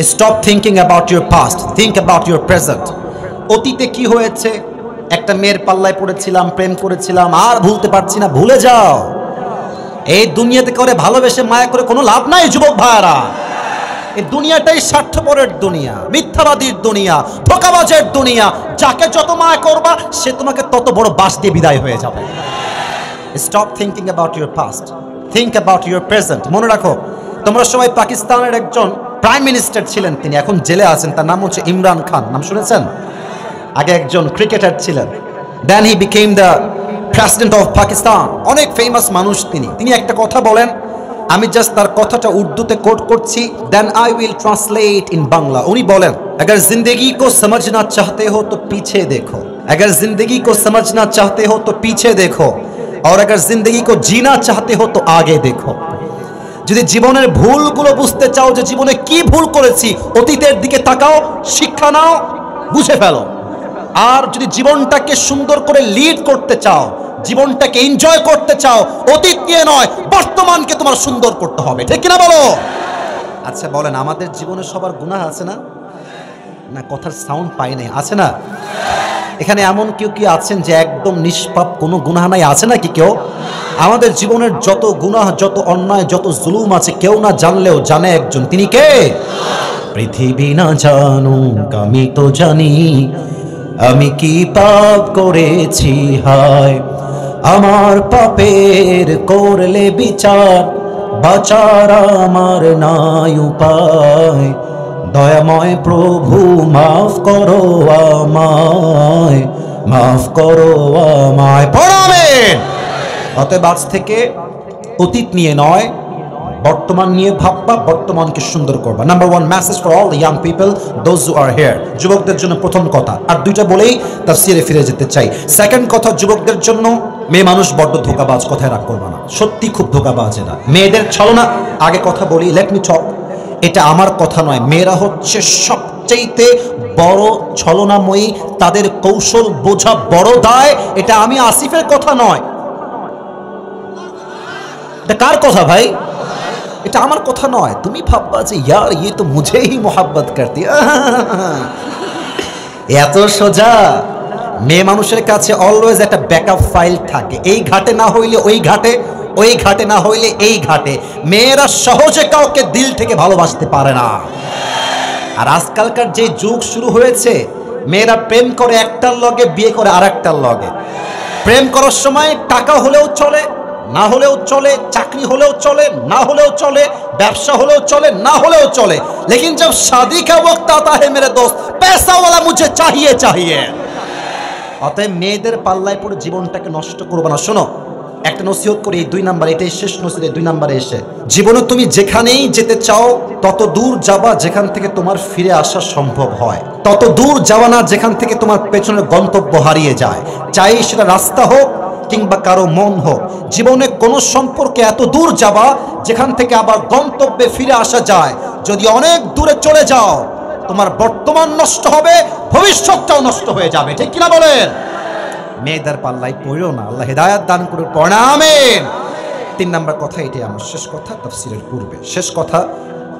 Stop thinking about your past, think about your present. অতীতে কি হয়েছে, একটা মেয়ের পাল্লায় পড়েছিলাম, প্রেম করেছিলাম, আর ভুলতে পারছি না, ভুলে যাও। এই দুনিয়াতে করে ভালোবেসে মায়া করে কোনো লাভ নাই যুবক ভাইয়ারা। এই দুনিয়াটাই স্বার্থপরের দুনিয়া, মিথ্যাবাদীর দুনিয়া, ধোঁকাবাজের দুনিয়া। যাকে যত মায়া করবা সে তোমাকে তত বড় বাস দিয়ে বিদায় হয়ে যাবে। Stop thinking about your past, think about your present. মনে রাখো, তোমরা সবাই পাকিস্তানের একজন প্রাইম মিনিস্টার ছিলেন, তিনি এখন জেলে আছেন, তার নাম হচ্ছে ইমরান খান। নাম শুনেছেন? আগে একজন ক্রিকেটার ছিলেন, then he became the president of Pakistan. অনেক ফেমাস মানুষ তিনি একটা কথা বলেন, আমি জাস্ট তার কথাটা উর্দুতে কোট করছি, then I will translate in Bangla. উনি বলেন, अगर जिंदगी को समझना चाहते हो तो पीछे देखो, अगर जिंदगी को समझना चाहते हो तो पीछे देखो, और अगर जिंदगी को जीना चाहते हो तो आगे देखो। যদি জীবনের ভুলগুলো বুঝতে চাও, যে জীবনে কি ভুল করেছি, অতীতের দিকে তাকাও, শিক্ষা নাও, বুঝে ফেলো। আর যদি জীবনটাকে সুন্দর করে লিড করতে চাও, জীবনটাকে এনজয় করতে চাও, অতীত নিয়ে নয়, বর্তমানকে তোমার সুন্দর করতে হবে। ঠিক কিনা বলো? আচ্ছা বলেন, আমাদের জীবনে সবার গুনাহ আছে না? না, কথার সাউন্ড পাই নাই, আছে না? এখানে এমন কেউ কি আছেন যে একদম নিষ্পাপ, কোনো গুনাহ নাই? আছে নাকি কেউ? আমাদের জীবনের যত গুনাহ, যত অন্যায়, যত জুলুম আছে, কেউ না জানলেও জানে একজন, তিনি কে? পৃথিবী না জানুক আমি তো জানি, আমি কি পাপ করেছি হায়, আমার পাপের করলে বিচার, বাঁচার আমার নাই উপায়, দয়াময় প্রভু মাফ করো আমায়, মাফ করো আমায়। পড়াবেন। অতএব আজ থেকে অতীত নিয়ে নয়, বর্তমান নিয়ে ভাববা, বর্তমানকে সুন্দর করবা। Number one message for all the young people, those who R here. যুবকদের জন্য প্রথম কথা, আর দুইটা বলেই তাফসিরে ফিরে যেতে চাই। সেকেন্ড কথা, যুবকদের জন্য, মেয়ে মানুষ বড্ড ধোঁকাবাজ, কথায় রাগ করবা না, সত্যি খুব ধোঁকাবাজ এরা। মেয়েদের ছলনা, আগে কথা বলি, লেট মি টক, এটা আমার কথা নয়, মেয়েরা হচ্ছে সবচেয়ে বড় ছলনাময়ী, তাদের কৌশল বোঝা বড় দায়। এটা আমি আসিফের কথা নয়, এটা কার কথা ভাই? এটা আমার কথা নয়। তুমি ভাববা যে ইয়ার ইয়ে তো মুঝে হি মোহাব্বত করতি, এত সোজা? মেয়ে মানুষের কাছে অলওয়েজ একটা ব্যাকআপ ফাইল থাকে, এই ঘাটে না হইলে ওই ঘাটে, ওই ঘাটে না হইলে এই ঘাটে। মেয়েরা সহজে কাউকে দিল থেকে ভালোবাসতে পারে না। আর আজকালকার যে যুগ শুরু হয়েছে, মেয়েরা প্রেম করে একটার লগে, বিয়ে করে আর একটার লগে। প্রেম করার সময় টাকা হলেও চলে, না হলেও চলে, চাকরি হলেও চলে, না হলেও চলে, ব্যবসা হলেও চলে, না হলেও চলে, লেকিন জব শাদি কা ওয়াক্ত আতা হে মেরে দোস্ত, पैसा वाला मुझे चाहिए चाहिए। অতএব মেয়েদের পাল্লায় পড়ে জীবনটাকে নষ্ট করবে না। শোনো, একটা নসিহত করি, 2 নাম্বার, এটাই শেষ নসিহত। 2 নাম্বারে এসে, জীবনে তুমি যেখানেই যেতে চাও তত দূর যাবা যেখান থেকে তোমার ফিরে আসা সম্ভব হয়, তত দূর যাওয়া না যেখান থেকে তোমার পেছনের গন্তব্য হারিয়ে যায়। চাই সেটা রাস্তা হোক কিংবা কারো মন হোক, জীবনে কোনো সম্পর্কে এত দূর যাবা যেখান থেকে আবার গন্তব্যে ফিরে আসা যায়। যদি অনেক দূরে চলে যাও, তোমার বর্তমান নষ্ট হবে, ভবিষ্যৎটাও নষ্ট হয়ে যাবে। ঠিক কিনা বলেন? মেয়েদের পাল্লাই পড়ো না, আল্লাহ হেদায়েত দান করুন। আমিন। 3 নাম্বার কথা, এটাই আমার শেষ কথা তাফসীরের পূর্বে। শেষ কথা,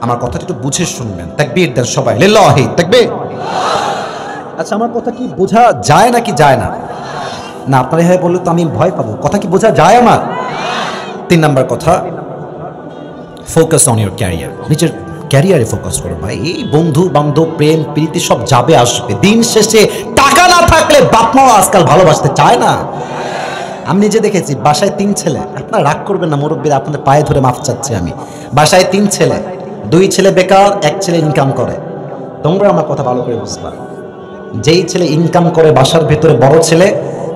আমার কথাটা একটু বুঝে শুনবেন। তাকবীর দেন সবাই, লিল্লাহি তাকবীর। আচ্ছা, আমার কথা কি বোঝা যায় নাকি যায় না? না, আপনারা হ্যাঁ বললে তো আমি ভয় পাবো। কথা কি বোঝা যায় আমার? 3 নাম্বার কথা, ফোকাস অন ইউর ক্যারিয়ার। নিজের ক্যারিয়ারে ফোকাস করো ভাই। এই বন্ধু বান্ধব, প্রেম প্রীতি সব যাবে আসবে, দিন শেষে টাকা না থাকলে বাপ মাও আজকাল ভালোবাসতে চায় না। আমি নিজে দেখেছি, বাসায় 3 ছেলে, আপনারা রাগ করবেন না মুরব্বীরা, আপনাদের পায়ে ধরে মাফ চাচ্ছি আমি। বাসায় 3 ছেলে, 2 ছেলে বেকার, 1 ছেলে ইনকাম করে। তোমরা আমার কথা ভালো করে বুঝবা, যেই ছেলে ইনকাম করে বাসার ভেতরে বড় ছেলে,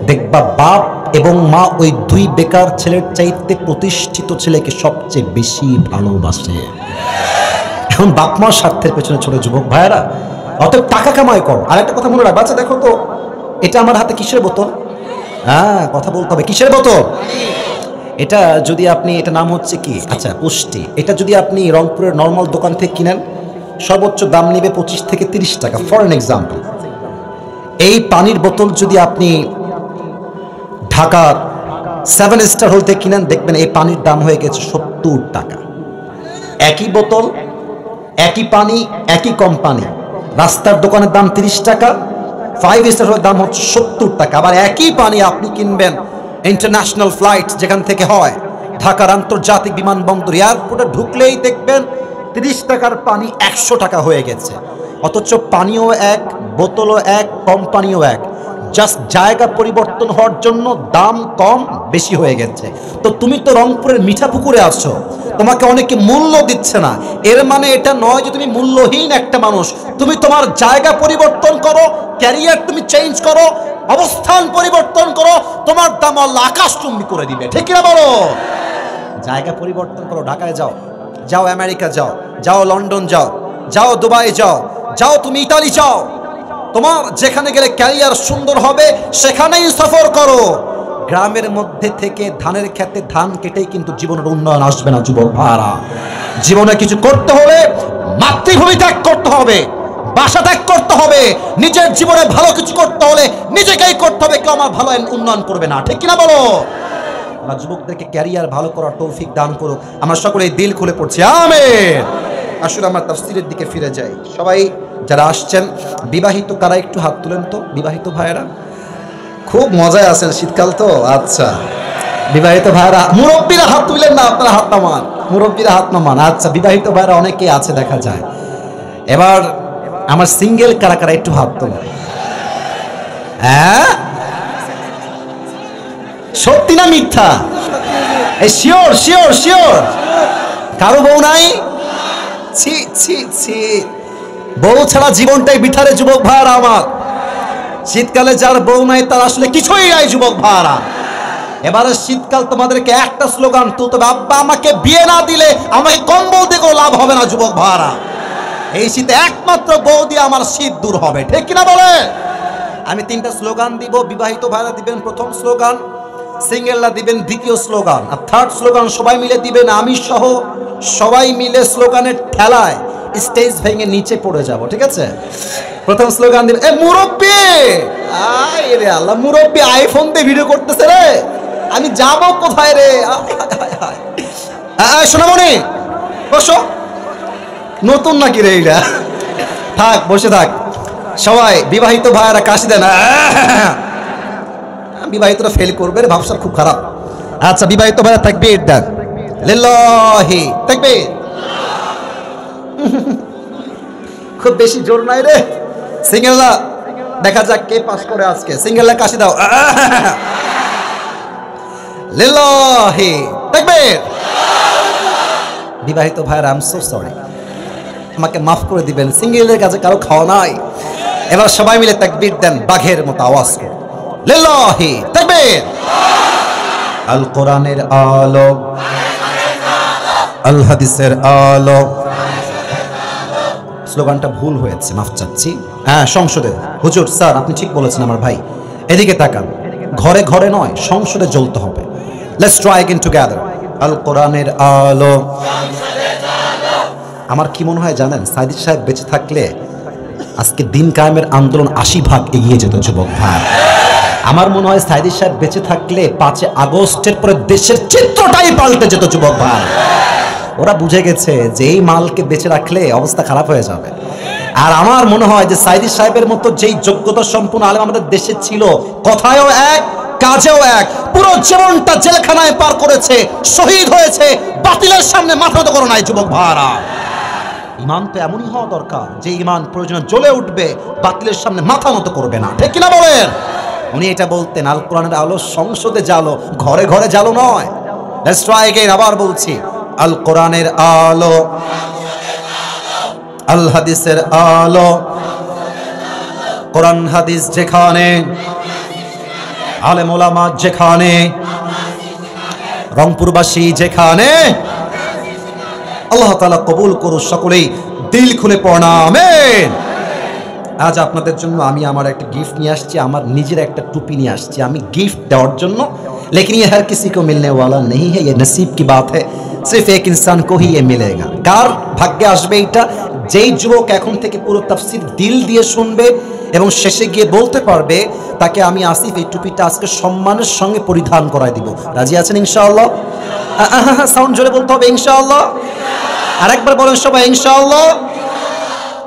দেখবা বাপ এবং মা ওই 2 বেকার ছেলের চাইতে প্রতিষ্ঠিত ছেলেকে সবচেয়ে বেশি ভালোবাসে। এখন বাপ মার স্বার্থের পেছনে ছোট যুবক ভাইয়েরা, অতএব টাকা কামাই করো। আর একটা কথা মনে রাখবা, আচ্ছা দেখো তো, এটা আমার হাতে কিসের বোতল? হ্যাঁ, কথা বলতে হবে, কিসের বোতল এটা? যদি আপনি, এটা নাম হচ্ছে কি, আচ্ছা পুষ্টি, এটা যদি আপনি রংপুরের নর্মাল দোকান থেকে কিনেন, সর্বোচ্চ দাম নেবে 25 থেকে 30 টাকা, ফর এন এক্সাম্পল। এই পানির বোতল যদি আপনি ঢাকার 7 স্টার হোটেল থেকে কিনেন, দেখবেন এই পানির দাম হয়ে গেছে 70 টাকা। একই বোতল একই পানি একই কোম্পানি, রাস্তার দোকানের দাম 30 টাকা, 5 স্টারের দাম হচ্ছে 70 টাকা। আবার একই পানি আপনি কিনবেন ইন্টারন্যাশনাল ফ্লাইট যেখান থেকে হয়, ঢাকার আন্তর্জাতিক বিমানবন্দর এয়ারপোর্টে ঢুকলেই দেখবেন 30 টাকার পানি 100 টাকা হয়ে গেছে। অথচ পানিও এক, বোতলও এক, কোম্পানিও এক, জাস্ট জায়গা পরিবর্তন হওয়ার জন্য দাম কম বেশি হয়ে গেছে। তো তুমি তো রংপুরের মিঠা পুকুরে আছো, তোমাকে অনেকে মূল্য দিচ্ছে না, এর মানে এটা নয় যে তুমি মূল্যহীন একটা মানুষ। তুমি তোমার জায়গা পরিবর্তন করো, ক্যারিয়ার তুমি চেঞ্জ করো, অবস্থান পরিবর্তন করো, তোমার দাম আল্লাহ আকাশচুম্বী করে দিবে। ঠিক না বলো? জায়গা পরিবর্তন করো, ঢাকায় যাও, যাও আমেরিকা যাও, যাও লন্ডন যাও, যাও দুবাই যাও, যাও তুমি ইতালি যাও, তোমার যেখানে গেলে ক্যারিয়ার সুন্দর হবে সেখানেই সফর করো। গ্রামের মধ্যে থেকে ধানের খেতে ধান কেটেই কিন্তু জীবনের উন্নয়ন আসবে না যুবক ভাইরা। জীবনে কিছু করতে হলে মাতৃভূমি ত্যাগ করতে হবে, বাসা ত্যাগ করতে হবে, নিজের জীবনে ভালো কিছু করতে হলে নিজেকেই করতে হবে, কেউ আমার ভালো উন্নয়ন করবে না। ঠিক কিনা বলো? আমরা যুবকদেরকে ক্যারিয়ার ভালো করার তৌফিক দান করুক। আমরা সকলেই দিল খুলে পড়ছি আমিন। আসলে আমরা তাফসীরের দিকে ফিরে যাই। সবাই যারা আসছেন বিবাহিত কারা একটু হাত তুলেন তো, বিবাহিত ভাইয়েরা। খুব মজায় আছেন, শীতকাল তো। আচ্ছা, বিবাহিত ভাইয়েরা, মুরব্বীরা হাত তুলেন না, আপনারা হাত নামান, মুরব্বীরা হাত নামান। আচ্ছা, বিবাহিত ভাইয়েরা অনেকেই আছে দেখা যায়। এবার আমার সিঙ্গেল কারা কারা একটু হাত তোলেন। হ্যাঁ, সত্যি না মিথ্যা? এই শিওর শিওর শিওর? কারো বউ নাই? ছি ছি ছি, বউ ছাড়া জীবনটাই বিঠারে যুবক ভাইরা আমার। শীতকালে যার বউ নাই তার আসলে কিছুই নাই যুবক ভাইরা। এবারে শীতকাল তোমাদেরকে একটা স্লোগান তুলতে হবে, আব্বা আমাকে বিয়ে না দিলে আমাকে কম্বল দিকেও লাভ হবে না যুবক ভাইরা। এই শীতে একমাত্র বউ দিয়ে আমার শীত দূর হবে। ঠিক কিনা বলে? আমি 3টা স্লোগান দিব, বিবাহিত ভাইরা দিবেন প্রথম স্লোগান, সিঙ্গেলরা দিবেন দ্বিতীয় স্লোগান, আর থার্ড স্লোগান সবাই মিলে দিবেন। আমি সহ সবাই মিলে স্লোগানের ঠেলায় স্টেজ ভেঙে নিচে পড়ে যাব। ঠিক আছে? প্রথম স্লোগান দিবেন, এ মুরব্বি, আয় রে আল্লাহ, মুরব্বি আইফোন দিয়ে ভিডিও করতেছে রে, আমি যাব কোথায় রে? সোনামণি বসো, নতুন নাকি রে এইটা? থাক, বসে থাক। সবাই বিবাহিত ভাইয়েরা কাশি দেন। বিবাহিতরা ফেল করবে, ভাবসা খুব খারাপ। আচ্ছা, বিবাহিত ভাইয়া তাকবীর দেন, লিল্লাহি তাকবীর। খুব বেশি জোর নাই রে। সিঙ্গেলরা দেখা যাক কে পাস করে আজকে। সিঙ্গেলরা কাশি দাও, লিল্লাহি তাকবীর। বিবাহিত ভাইরা, আই এম সো সরি, আমাকে মাফ করে দিবেন, সিঙ্গেলের কাছে কারো খাওয়া নাই। এবার সবাই মিলে তাকবীর দেন, বাঘের মতো আওয়াজ করে, লিল্লাহি তাকবীর। আল কোরআনের আলো, আল হাদিসের আলো। স্লোগানটা ভুল হয়েছে, মাফ চাচ্ছি। হ্যাঁ, সংসদে। হুজুর স্যার আপনি ঠিক বলেছেন আমার ভাই, এদিকে তাকান। ঘরে ঘরে নয়, সংসদে জ্বলতে হবে। Let's try again together. আল কোরআনের আলো। আমার কি মনে হয় জানেন, সাইদি সাহেব বেঁচে থাকলে আজকে দিন কায়েমের আন্দোলন 80 ভাগ এগিয়ে যেত যুবক ভাই। আমার মনে হয় সাইদি সাহেব বেঁচে থাকলে 5 আগস্টের পরে দেশের চিত্রটাই পাল্টে যেত যুবক ভাই। ওরা বুঝে গেছে যে এই মালকে বেঁচে রাখলে অবস্থা খারাপ হয়ে যাবে। আর আমার মনে হয় যে সাইদি সাহেবের মতো যেই যোগ্যতা সম্পন্ন আলেম আমাদের দেশে ছিল, কথায়ও এক কাজেও এক, পুরো জীবনটা জেলখানায় পার করেছে, শহীদ হয়েছে, বাতিলের সামনে মাথা নত করে নাই যুবক ভাইরা। ইমান তো এমনই হওয়া দরকার যে ইমান প্রয়োজনে জ্বলে উঠবে, বাতিলের সামনে মাথা নত করবে না। ঠিক কিনা বলেন? উনি এটা বলতেন, আল কোরআনের আলো সংসদে জ্বালো, ঘরে ঘরে জ্বালো নয়। লেটস ট্রাই अगेन, আবার বলছি, আল কোরআনের আলো, আল হাদিসের আলো। কোরআন হাদিস যেখানে, আলেম ওলামা যেখানে, রংপুরবাসী যেখানে, আল্লাহ তাআলা কবুল করুন। সকলেই দিল খুলে পড়া আমিন। আজ আপনাদের জন্য আমি আমার একটা গিফট নিয়ে আসছি, আমার নিজের একটা টুপি নিয়ে আসছি আমি গিফট দেওয়ার জন্য। लेकिन ये हर किसी को मिलने वाला नहीं है, ये नसीब की बात है, सिर्फ एक इंसान को ही ये मिलेगा। কার ভাগ্যে আসবে এটা? যেই যুবক এখন থেকে পুরো তাফসীর দিল দিয়ে শুনবে এবং শেষে গিয়ে বলতে পারবে, তাকে আমি আসিফ এই টুপিটা আজকে সম্মানের সঙ্গে পরিধান করায় দিব। রাজি আছেন ইনশাআল্লাহ? সাউন্ড জোরে বলতে হবে ইনশাআল্লাহ। আরেকবার বলেন সবাই ইনশাআল্লাহ।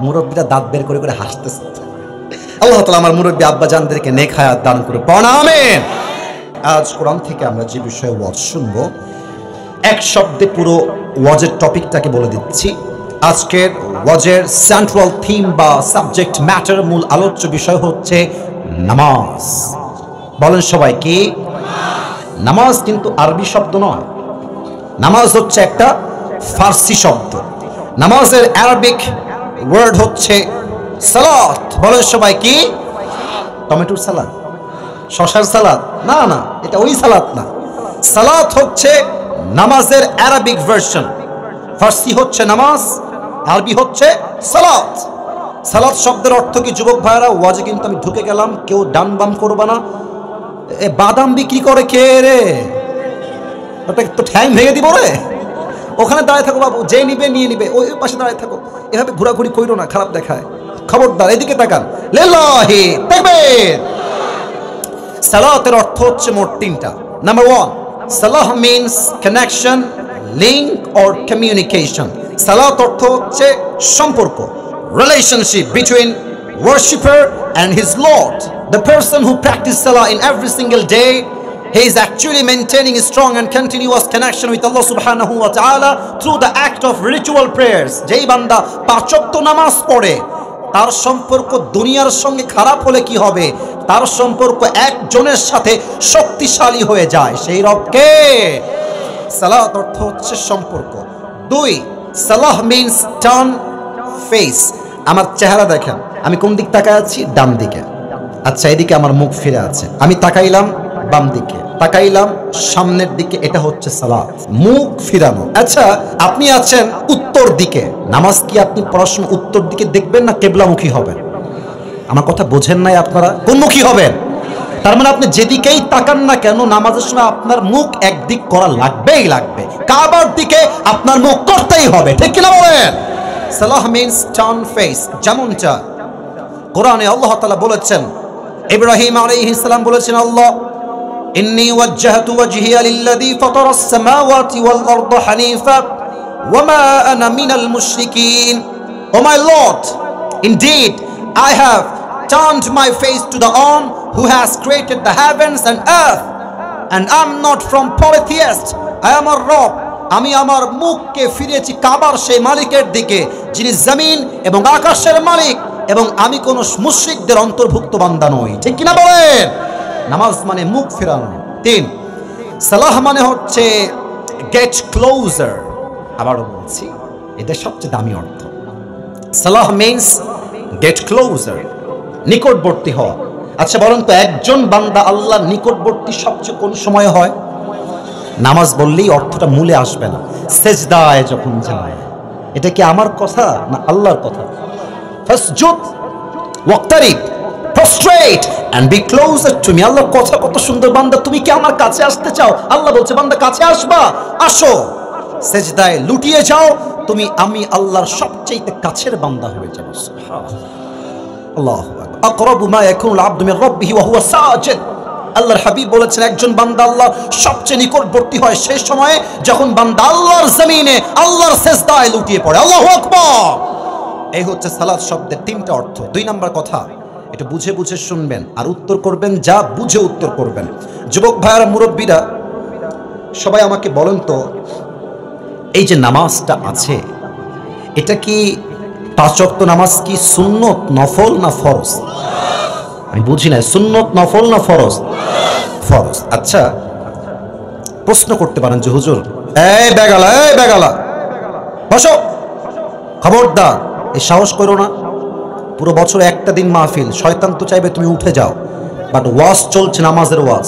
মুরব্বীরা দাঁত বের করে করে হাসতেছে। আল্লাহ তাআলা আমার মুরব্বী আব্বা জানদেরকে নেক হায়াত দান করে পড়ুন আমিন। আজ কোরআন থেকে আমরা যে বিষয়ে ওয়াজ শুনবো, এক শব্দে পুরো ওয়াজের টপিকটাকে বলে দিচ্ছি। আজকের ওয়াজের সেন্ট্রাল থিম বা সাবজেক্ট ম্যাটার, মূল আলোচ্য বিষয় হচ্ছে নামাজ। বলেন সবাই কি? নামাজ কিন্তু আরবি শব্দ নয়, নামাজ হচ্ছে একটা ফার্সি শব্দ। নামাজের আরবিক ওয়ার্ড হচ্ছে সালাত। বলেন সবাই কি? টমেটোর সালাদ, শশার সালাদ? না না, এটা ওই সালাত না। সালাত হচ্ছে নামাজের আরবিক ভার্সন। ফার্সি হচ্ছে নামাজ, আরবি হচ্ছে সালাত। সালাত শব্দের অর্থ কি যুবক ভাইরা? ওয়াজে কিন্তু আমি ঢুকে গেলাম, কেউ ডান বাম করবে না। বাদাম বিক্রি করে কে রে? ওটা তো ঠ্যাং ভেঙে দিব রে। ওখানে দাঁড়ায় থাকো বাবু, যে নিবে নিয়ে নিবে, ওই পাশে দাঁড়ায় থাকো। এভাবে ঘোরাঘুরি কইরো না, খারাপ দেখায়। খবরদার, এদিকে তাকান। লিল্লাহি তাকবীর। সালাতের অর্থ হচ্ছে মোট তিনটা। Number 1, Salah means connection, link or communication. সালাত অর্থ হচ্ছে সম্পর্ক, relationship between worshipper and his Lord. The person who practices salah in every single day, he is actually maintaining a strong and continuous connection with Allah subhanahu wa ta'ala through the act of ritual prayers. যেই বান্দা 5 ওয়াক্ত নামাজ পড়ে, তার সম্পর্ক দুনিয়ার সঙ্গে খারাপ হলে কি হবে? তার সম্পর্ক একজনের সাথে শক্তিশালী হয়ে যায়, সেই রবকে। সালাত অর্থ হচ্ছে সম্পর্ক। 2, সালাহ মিন্স টার্ন ফেস। আমার চেহারা দেখেন, আমি কোন দিক তাকায় আছি? ডান দিকে। আচ্ছা, এদিকে আমার মুখ ফিরে আছে, আমি তাকাইলাম বাম দিকে, তাকাইলাম সামনের দিকে, এটা হচ্ছে সালাত, মুখ ফিরানো। আচ্ছা, আপনি আছেন উত্তর দিকে, নামাজ কি আপনি পড়াশোনা উত্তর দিকে দেখবেন না কেবলামুখী হবেন? আমার কথা বোঝেন নাই আপনারা? কোন মুখী হবেন? তার মানে আপনি যেদিকেই তাকান না কেন, নামাজের সময় আপনার মুখ একদিক করা লাগবেই লাগবে। কাবার দিকে আপনার মুখ করতেই হবে, ঠিক কিনা বলেন? সালাহ মিন্স টার্ন ফেস। যেমনটা কোরআনে আল্লাহ তাআলা বলেছেন, ইব্রাহিম আলাইহিস সালাম বলেছেন, আল্লাহ ইন্নী ওয়াজ্জাহতু ওয়াজহিয়া লিল্লাযী ফাতারাস সামাওয়াতি ওয়াল আরদা হানিফা ওয়া মা আনা মিনাল মুশরিকিন। Oh my lord, indeed I have turned my face to the one who has created the heavens and earth, and I'm not from polytheists. I am a Rob, আমি আমার মুখকে ফিরেছি কাবার সেই মালিকের দিকে যিনি জমিন এবং আকাশের মালিক, এবং আমি কোন মুশরিকদের অন্তর্ভুক্ত বান্দা নই, ঠিক কিনা বলেন? নামাজ মানে মুখ ফেরানো। 3, সালাহ মানে হচ্ছে গেট ক্লোজার। আবারও বলছি, এটা সবচেয়ে দামি অর্থ। সালাহ মিন্স গেট ক্লোজার, নিকটবর্তী হওয়া। আচ্ছা বলুন তো, একজন বান্দা আল্লাহর নিকটবর্তী সবচেয়ে কোন সময় হয়? নামাজ বললেই অর্থটা মূলে আসবে না, সেজদায় যখন যায়। এটা কি আমার কথা না আল্লাহর কথা? ফাসজুদ ওয়াক্তারিব, prostrate and be closer to me. আল্লাহর কথা কত সুন্দর। বান্দা তুমি কি আমার কাছে আসতে চাও? আল্লাহ বলছে, বান্দা কাছে আসবা, আসো, সেজদায় লুটিয়ে যাও, তুমি আমি আল্লাহর সবচেয়ে কাছের বান্দা হয়ে যাবে। আল্লাহু আকবার। আকরাবু মা ইয়াকুনুল আবদু মির রাব্বিহি ওয়া হুয়া সাজিদ। আল্লাহর হাবিব বলেছেন, একজন বান্দা আল্লাহ সবচেয়ে নিকটবর্তী হয় সেই সময়ে যখন বান্দা আল্লাহর জমিনে আল্লাহর সিজদায় লুটিয়ে পড়ে। আল্লাহু আকবার। এই হচ্ছে সালাত শব্দের 3টা অর্থ। 2 নাম্বার কথা, এটা বুঝে বুঝে শুনবেন আর উত্তর করবেন, যা বুঝে উত্তর করবেন। যুবক ভাইয়ারা, মুরব্বীরা, সবাই আমাকে বলেন তো, এই যে নামাজটা আছে, এটা কি 5 ওয়াক্ত নামাজ কি সুন্নত, নফল না ফরজ? আমি বুঝি না, সুন্নত, নফল না ফরজ? ফরজ। আচ্ছা, প্রশ্ন করতে পারেন যে হুজুর, এই বেগালা, এই বেগালা, বসো, খবরদার, এই সাহস করো না। পুরো বছর একটা দিন মাহফিল, শয়তান তো চাইবে তুমি উঠে যাও, বাট ওয়াজ চলছে, নামাজের ওয়াজ।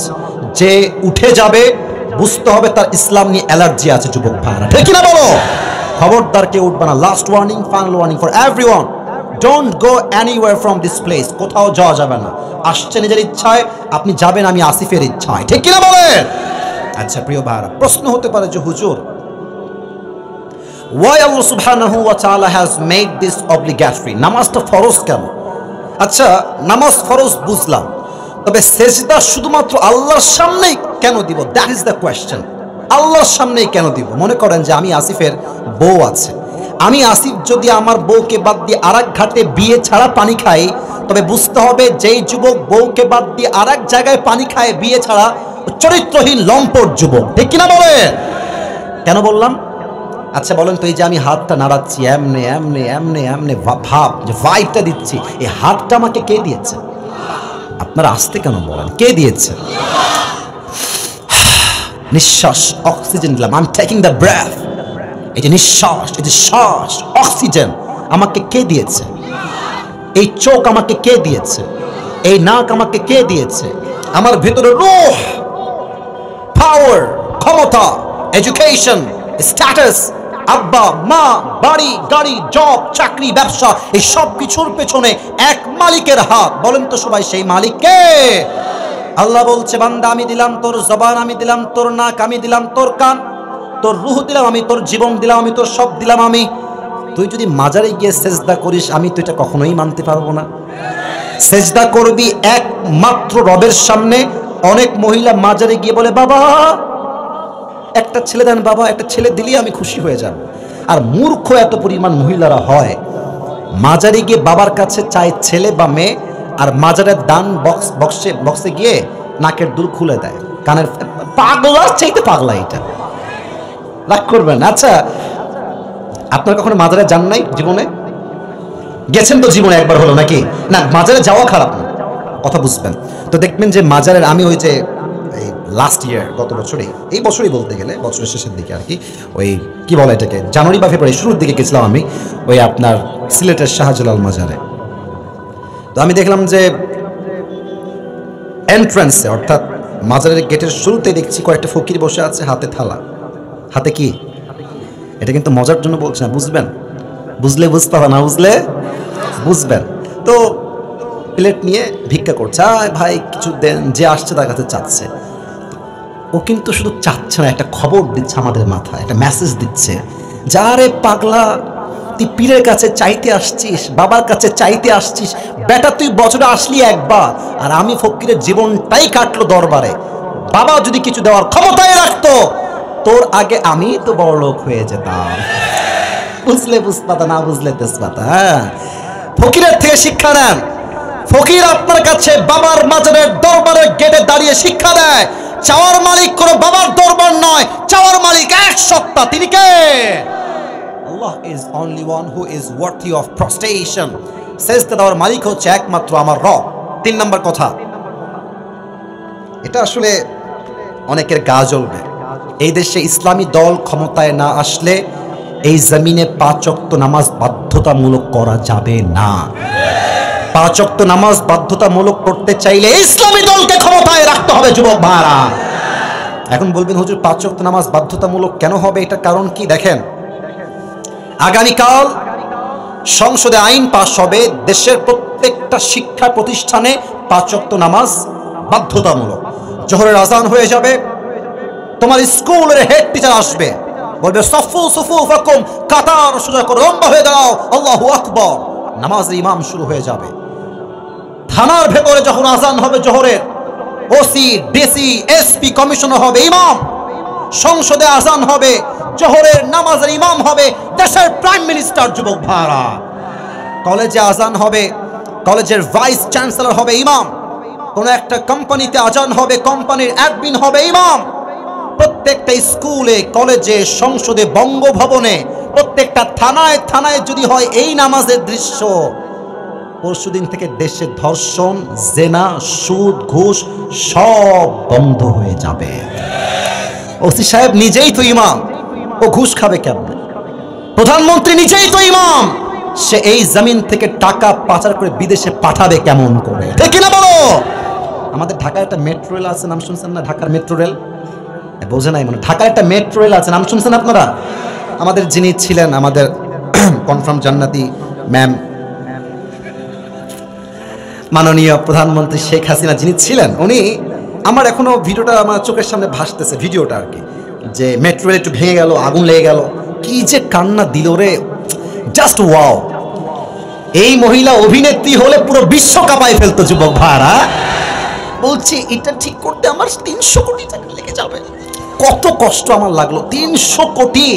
যে উঠে যাবে বুঝতে হবে তার ইসলাম নিয়ে অ্যালার্জি আছে। যুবক ভাইরা, ঠিক কিনা বলো? খবরদার কেউ উঠবে না। Last warning, final warning for everyone, don't go anywhere from this place. কোথাও যাওয়া যাবে না। আসছে নিজের ইচ্ছায়, আপনি যাবেন আমি আসিফের ইচ্ছায়, ঠিক কিনা বলেন? আচ্ছা প্রিয় ভাইরা, প্রশ্ন হতে পারে যে হুজুর, why Allah subhanahu wa ta'ala has made this obligatory? নামাজটা ফরজ কেন? আচ্ছা, নামাজ ফরজ বুঝলাম, তবে সেজদা শুধুমাত্র আল্লাহর সামনেই কেন দিব? That is the question. আল্লাহর সামনেই কেন দিব? মনে করেন যে আমি আসিফের বউ আছে, আমি আসিফ যদি আমার বউকে বাদ দিয়ে আরেক ঘাটে বিয়ে ছাড়া পানি খাই, তবে বুঝতে হবে যেই যুবক বউকে বাদ দিয়ে আরেক জায়গায় পানি খায় বিয়ে ছাড়া, চরিত্রহীন লম্পট যুবক। ঠিক কিনা বলে? কেন বললাম? আচ্ছা বলেন তো, এই যে আমি হাতটা নাড়াচ্ছি এমনে এমনে এমনে এমনে ভাব যে ভাইবটা দিচ্ছি, এই হাতটা আমাকে কে দিয়েছে? আপনারা আসতে কেন বলেন? কে দিয়েছে? নিঃশ্বাস, অক্সিজেন দিলাম। I am taking the breath. এই যে নিঃশ্বাস, এই যে শ্বাস, অক্সিজেন আমাকে কে দিয়েছে? এই চোখ আমাকে কে দিয়েছে? এই নাক আমাকে কে দিয়েছে? আমার ভিতরে রূহ, পাওয়ার, ক্ষমতা, এডুকেশন, স্ট্যাটাস, আব্বা মা, বাড়ি গাড়ি, জব, চাকরি, ব্যবসা, এই সব কিছুর পেছনে এক মালিকের হাত। বলেন তো সবাই, সেই মালিক কে? আল্লাহ বলছে, বান্দা আমি দিলাম তোর জবান, আমি দিলাম তোর নাক, আমি দিলাম তোর কান, তোর রূহ দিলাম আমি, তোর জীবন দিলাম আমি, তোর সব দিলাম আমি। তুই যদি মাজারে গিয়ে সেজদা করিস, আমি তো এটা কখনোই মানতে পারবো না। সেজদা করবি একমাত্র রবের সামনে। অনেক মহিলা মাজারে গিয়ে বলে, বাবা একটা ছেলে দেন, বাবা একটা ছেলে দিলেই আমি খুশি হয়ে যাব। আর মূর্খ এত পরিমাণ মহিলারা হয়, মাজারে গিয়ে বাবার কাছে চায় ছেলে বা মেয়ে, আর মাজারের দান বক্সে গিয়ে নাকের দুল খুলে দেয়, কানের। পাগলার চাইতে পাগলা এটা, রাগ করবেন। আচ্ছা আপনার কখনো মাজারে যান নাই জীবনে? গেছেন তো জীবনে একবার হলো নাকি? না, মাজারে যাওয়া খারাপ না, কথা বুঝবেন তো। দেখবেন যে মাজারের, আমি ওই যে লাস্ট ইয়ার, গত বছরে, এই বছরই বলতে গেলে বছরের শেষের দিকে আর কি, ওই কি বলে এটাকে, জানুয়ারি বা ফেব্রুয়ারি শুরুর দিকে গেছিলাম আমি ওই আপনার সিলেটের শাহজালাল মাজারে। তো আমি দেখলাম যে এন্ট্রান্সে, অর্থাৎ মাজারের গেটের শুরুতে দেখছি কয়েকটা ফকির বসে আছে, হাতে থালা। হাতে কি? এটা কিন্তু মজার জন্য বলছি না, বুঝবেন। বুঝলে বুঝতে হবে, না বুঝলে বুঝবেন। তো প্লেট নিয়ে ভিক্ষা করছে, আয় ভাই কিছু দেন, যে আসছে তার কাছে চাচ্ছে। ও কিন্তু শুধু চাচ্ছে না, একটা খবর দিচ্ছে আমাদের মাথায়, একটা মেসেজ দিচ্ছে, যারে পাগলা তুই পীরের কাছে চাইতে আসছিস, বাবার কাছে চাইতে আসছিস, বেটা তুই বছরে আসলি একবার, আর আমি ফকিরের জীবনটাই কাটলো দরবারে। বাবা যদি কিছু দেওয়ার ক্ষমতায় রাখতো, তোর আগে আমি তো বড় লোক হয়ে যেতাম। বুঝলে বুঝপাতা, না বুঝলে তেজপাতা। হ্যাঁ, ফকিরের থেকে শিক্ষা নেন। ফকির আপনার কাছে বাবার মাজারের দরবারের গেটে দাঁড়িয়ে শিক্ষা দেয়, চাওয়ার মালিক কোনো বাবার দরবার নয়, চাওয়ার মালিক এক সত্তা। তিনি কে? আল্লাহ is only one who is worthy of prostration. সেজদা দেওয়ার মালিক হচ্ছে একমাত্র আমার রব। 3 নম্বর কথা, এটা আসলে অনেকের গা জ্বলবে। এই দেশে ইসলামী দল ক্ষমতায় না আসলে এই জমিনে 5 ওয়াক্ত নামাজ বাধ্যতামূলক করা যাবে না। 5 ওয়াক্ত নামাজ বাধ্যতামূলক করতে চাইলে ইসলামী দলকে ক্ষমতায় রাখতে হবে যুবক ভাইরা। এখন বলবেন হুজুর 5 ওয়াক্ত নামাজ বাধ্যতামূলক কেন হবে? এটা কারণ কি? দেখেন, আগামীকাল সংসদে আইন পাস হবে, দেশের প্রত্যেকটা শিক্ষা প্রতিষ্ঠানে 5 ওয়াক্ত নামাজ বাধ্যতামূলক। জোহরের আজান হয়ে যাবে, তোমার স্কুলের হেড টিচার আসবে, বলবে সফু সুফুফাকুম, কাতার সোজা করো, লম্বা হয়ে দাঁড়াও, আল্লাহু আকবার, নামাজের ইমাম শুরু হয়ে যাবে। থানার ভেতরে যখন আজান হবে জোহরের, ওসি, ডিসি, এসপি, কমিশনার হবে ইমাম। সংসদে আজান হবে, জোহরের নামাজের ইমাম হবে দেশের প্রাইম মিনিস্টার। যুবক ভাইরা, কলেজে আজান হবে, কলেজের ভাইস চ্যান্সেলর হবে ইমাম। কোন একটা কোম্পানিতে আজান হবে, কোম্পানির অ্যাডমিন হবে ইমাম। প্রত্যেকটা স্কুলে, কলেজে, সংসদে, বঙ্গভবনে, প্রত্যেকটা থানায় থানায় যদি হয় এই নামাজের দৃশ্য, পরশুদিন থেকে দেশে ধর্ষণ, জেনা, সুদ, ঘুষ সব বন্ধ হয়ে যাবে। ওসি সাহেব নিজেই তো ইমাম, ও ঘুষ খাবে কেমন? প্রধানমন্ত্রী নিজেই তো ইমাম, সে এই জমিন থেকে টাকা পাচার করে বিদেশে পাঠাবে কেমন করে? ঠিক না বলো? আমাদের ঢাকায় একটা মেট্রো রেল আছে, নাম শুনছেন না? ঢাকার মেট্রো রেল বোঝে নাই মানে, ঢাকায় একটা মেট্রো রেল আছে, নাম শুনছেন আপনারা? আমাদের যিনি ছিলেন, আমাদের কনফার্ম জান্নাতি ম্যাম, মাননীয় প্রধানমন্ত্রী শেখ হাসিনা যিনি ছিলেন, উনি, আমার এখনো ভিডিওটা আমার চোখের সামনে ভাসতেছে, ভিডিওটা আর কি, যে মেট্রো রেল একটু ভেঙে গেল, আগুন লেগে গেল, কি যে কান্না দিল রে, জাস্ট ওয়াও। এই মহিলা অভিনেত্রী হলে পুরো বিশ্ব কাঁপায় ফেলতো যুবক ভাইরা। বলছি এটা ঠিক করতে আমার 300 কোটি টাকা লেগে যাবে। কত কষ্ট আমার লাগলো, 300 কোটি।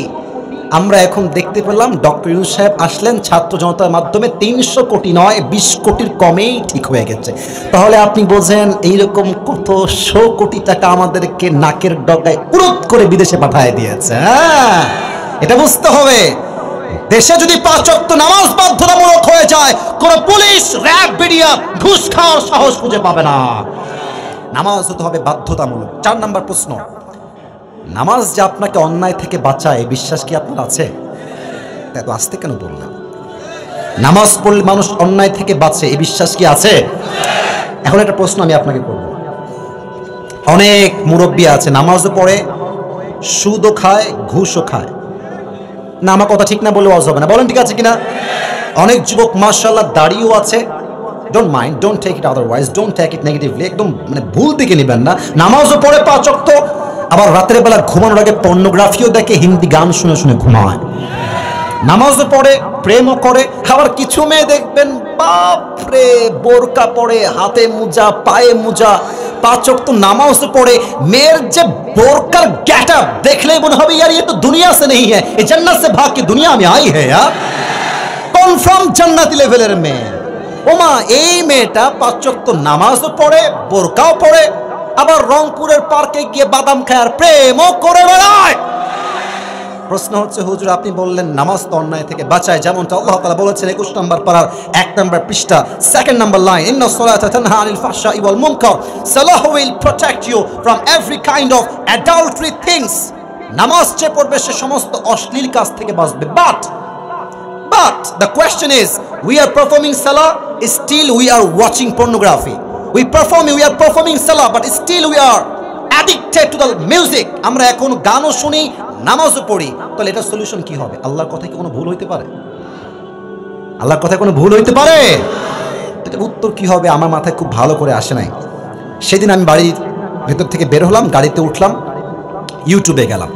আমরা এখন দেখতে পেলাম ডক্টর ইউনূস সাহেব আসলেন ছাত্র জনতার মাধ্যমে ৩০০ কোটি নয় ২০ কোটির কমেই ঠিক হয়ে গেছে। তাহলে আপনি বোঝেন এইরকম কত ১০০ কোটি টাকা আমাদেরকে নাকের ডগায় উড়ত করে বিদেশে পাঠিয়ে দিয়েছে। হ্যাঁ, এটা বুঝতে হবে। দেশে যদি ৫ ওয়াক্ত নামাজ বাধ্যতামূলক হয়ে যায়, কোন পুলিশ, র‍্যাব, বিডিআ ঘুষ খাওয়ার সাহস খুঁজে পাবে না। নামাজ হতে হবে বাধ্যতামূলক। ৪ নম্বর প্রশ্ন, নামাজ যে আপনাকে অন্যায় থেকে বাঁচায় এই বিশ্বাস কি আপনার আছে? এত আস্তে কেন বললেন? নামাজ পড়লে মানুষ অন্যায় থেকে বাঁচে এই বিশ্বাস কি আছে? এখন একটা প্রশ্ন আমি আপনাকে করব। অনেক মুরব্বী আছে নামাজও পড়ে, সুদও খায়, ঘুষও খায়। না, আমার কথা ঠিক না বলে ওয়াজ হবে না, বলেন ঠিক আছে কিনা? অনেক যুবক মাশাআল্লাহ দাড়িও আছে। Don't mind, don't take it otherwise, don't take it negatively. একদম মানে ভুল দিকে নেবেন না। নামাজও পড়ে ৫ ওয়াক্ত, আবার রাতের বেলা ঘুমানোর আগে পর্নোগ্রাফিও দেখে, হিন্দি গান শুনে শুনে ঘুমায়। নামাজও পড়ে, প্রেমও করে। আবার কিছু মেয়ে দেখবেন বাপরে বোরকা পরে, হাতে মোজা, পায়ে মোজা, ৫ ওয়াক্ত নামাজও পড়ে। মেয়ের যে বোরকার গেটআপ দেখলেই মনে হবে यार ये तो दुनिया से नहीं है, ये जन्नत से भाग के दुनिया में आई है यार। কনফার্ম জান্নাতি লেভেলের মেয়ে। ওমা, এই মেয়েটা ৫ ওয়াক্ত নামাজও পড়ে, বোরকাও পড়ে, আবার রংপুরের পার্কে গিয়ে বাদাম খায় আর প্রেমও করে বেড়ায়। প্রশ্ন হচ্ছে, হুজুর আপনি বললেন নামাজ তো অন্যায় থেকে বাঁচায়, যেমনটা আল্লাহ তাআলা বলেছেন ২১ নম্বর পারার ১ নম্বর পৃষ্ঠা 2 নম্বর লাইন, ইন্নাস সালাতা তানহা আনিল ফাহশাই ওয়াল মুনকার, salah will protect you from every kind of adultery things. নামাজ যে পড়বে সে সমস্ত অশ্লীল কাজ থেকে বাঁচবে। But the question is, we are performing salah, still we are watching pornography. We are performing salah, but still we are addicted to the music. আমরা এখন গানও শুনি, নামাজও পড়ি। তাহলে এটা সলিউশন কি হবে? আল্লাহর কথায় কি কোনো ভুল হইতে পারে? আল্লাহর কথায় কোনো ভুল হইতে পারে? এটা উত্তর কি হবে আমার মাথায় খুব ভালো করে আসে নাই। সেদিন আমি বাড়ির ভেতর থেকে বের হলাম, গাড়িতে উঠলাম, ইউটিউবে গেলাম।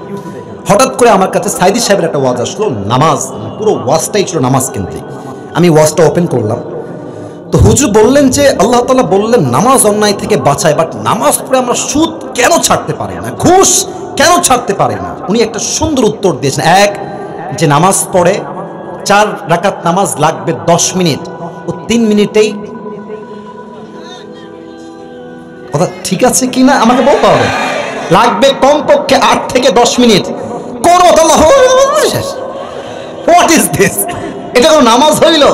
হঠাৎ করে আমার কাছে সাইদি সাহেবের একটা ওয়াজ আসলো, নামাজ, পুরো ওয়াজটাই ছিল নামাজ কেন্দ্রিক। আমি ওয়াজটা ওপেন করলাম, তো হুজুর বললেন যে আল্লাহ তাআলা বললেন নামাজ অন্যায় থেকে বাঁচায়, বাট নামাজ পড়ে আমরা সুদ কেন ছাড়তে পারি না, ঘুষ কেন ছাড়তে পারি না? উনি একটা সুন্দর উত্তর দিয়েছেন। এক, যে নামাজ পড়ে 4 রাকাত নামাজ লাগবে 10 মিনিট, ও 3 মিনিটেই, কথা ঠিক আছে কিনা আমাকে বলতে হবে, লাগবে কমপক্ষে 8 থেকে 10 মিনিট। কোন হোয়াট ইজ দিস? এটা কোনো নামাজ হইল?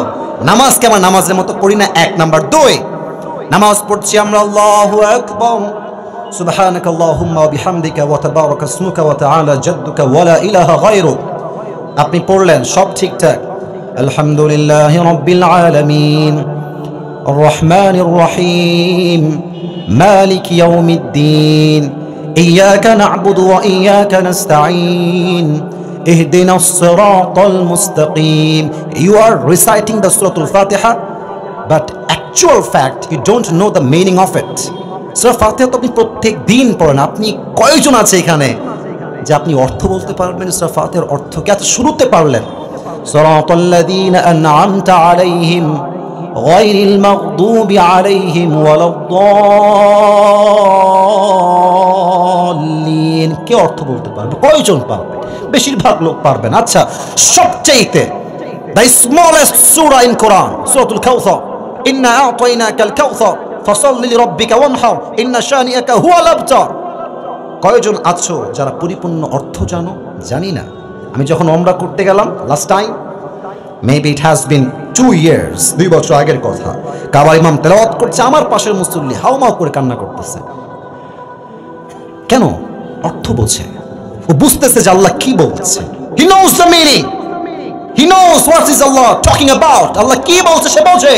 নামাজ কেমন নামাজের মতো পড়ি না? 1 নাম্বার। 2, নামাজ পড়ছি আমরা আল্লাহু আকবার, সুবহানাকা আল্লাহুম্মা ওয়া বিহামদিকা ওয়া তাবারাকা ইসমুকা ওয়া তাআলা জাদ্দুকা ওয়া লা ইলাহা গায়রুক। আপনি পড়লেন, সব ঠিকঠাক। আলহামদুলিল্লাহি রাব্বিল আলামিন, আর রহমানির রহিম, মালিক ইয়াউমিদ্দিন, إياك نعبد وإياك نستعين اهدنا الصراط المستقيم. You are reciting the Surah Al-Fatiha, but actual fact you don't know the meaning of it. Surah Fatiha তো আপনি প্রত্যেক দিন পড়েন। আপনি কয়জন আছে এখানে যে আপনি অর্থ বলতে পারবেন? Surah Fatihaর অর্থ কি? আচ্ছা, শুরুতে পারলেন সিরাতাল্লাযীনা আন'আমতা আলাইহিম গায়রিল মাগদুবি আলাইহিম ওয়ালাদ-দাল্লিন। কে অর্থ বলতে পারবে? কয়জন পারবে? বেশিরভাগ লোক পারবেন। আচ্ছা, সবচেয়ে the smallest surah in Quran, সূরাতুল কাউসার, ইন্না আ'তাইনাকাল কাউসার ফাসাল্লি লিরাব্বিকা ওয়ানহার ইন্না শানিআকা হুয়াল আবতার। কয়জন আছো যারা পরিপূর্ণ অর্থ জানো? জানি না। আমি যখন উমরা করতে গেলাম last time, maybe it has been 2 years, 2 বছর আগের কথা, কাবার ইমাম তেলাওয়াত করছে, আমার পাশের মুসল্লি হাউমাউ করে কান্না করতেছে। কেন? অর্থ বোঝে, ও বুঝতেছে যে আল্লাহ কি বলছে। He knows the meaning, he knows what is Allah talking about, আল্লাহ কি বলছে সে বোঝে।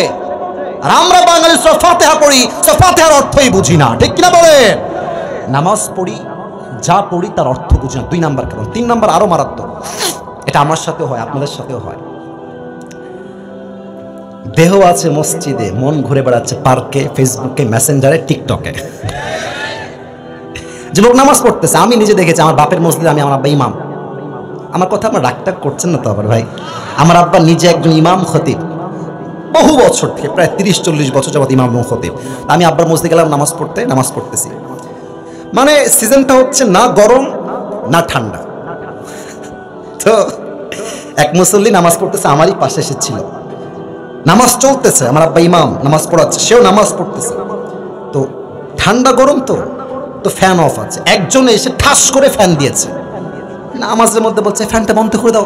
আর আমরা বাঙালি সূরা ফাতিহা পড়ি, সূরা ফাতিহার অর্থই বুঝি না, ঠিক কিনা বলে? নামাজ পড়ি, যা পড়ি তার অর্থ বুঝি না। 2 নাম্বার কারণ। 3 নাম্বার আরো মারাত্মক, এটা আমার সাথেও হয়, আপনাদের সাথেও হয়। দেহ আছে মসজিদে, মন ঘুরে বেড়াচ্ছে পার্কে, ফেসবুকে, মেসেঞ্জারে, টিকটকে। যুবক নামাজ পড়তেছে, আমি নিজে দেখেছি আমার বাপের মসজিদে, আমি আমার আব্বা ইমাম। আমার কথা আপনার রাগটাগ করছেন না তো আবার ভাই? আমার আব্বা নিজে একজন ইমাম খতিব, বহু বছর থেকে, প্রায় 30-40 বছর যাবত ইমাম খতিব। আমি আব্বার মসজিদে গেলাম নামাজ পড়তে, নামাজ পড়তেছি, মানে সিজনটা হচ্ছে না গরম না ঠান্ডা, তো এক মুসল্লি নামাজ পড়তেছে, আমারই পাশে এসেছিল, নামাজ চলতেছে, আমার আব্বা ইমাম নামাজ পড়াচ্ছে, সেও নামাজ পড়তেছে। তো ঠান্ডা গরম তো ফ্যান অফ আছে, একজন এসে ঠাস করে ফ্যান দিয়েছে, নামাজের মধ্যে বলছে ফ্যানটা বন্ধ করে দাও।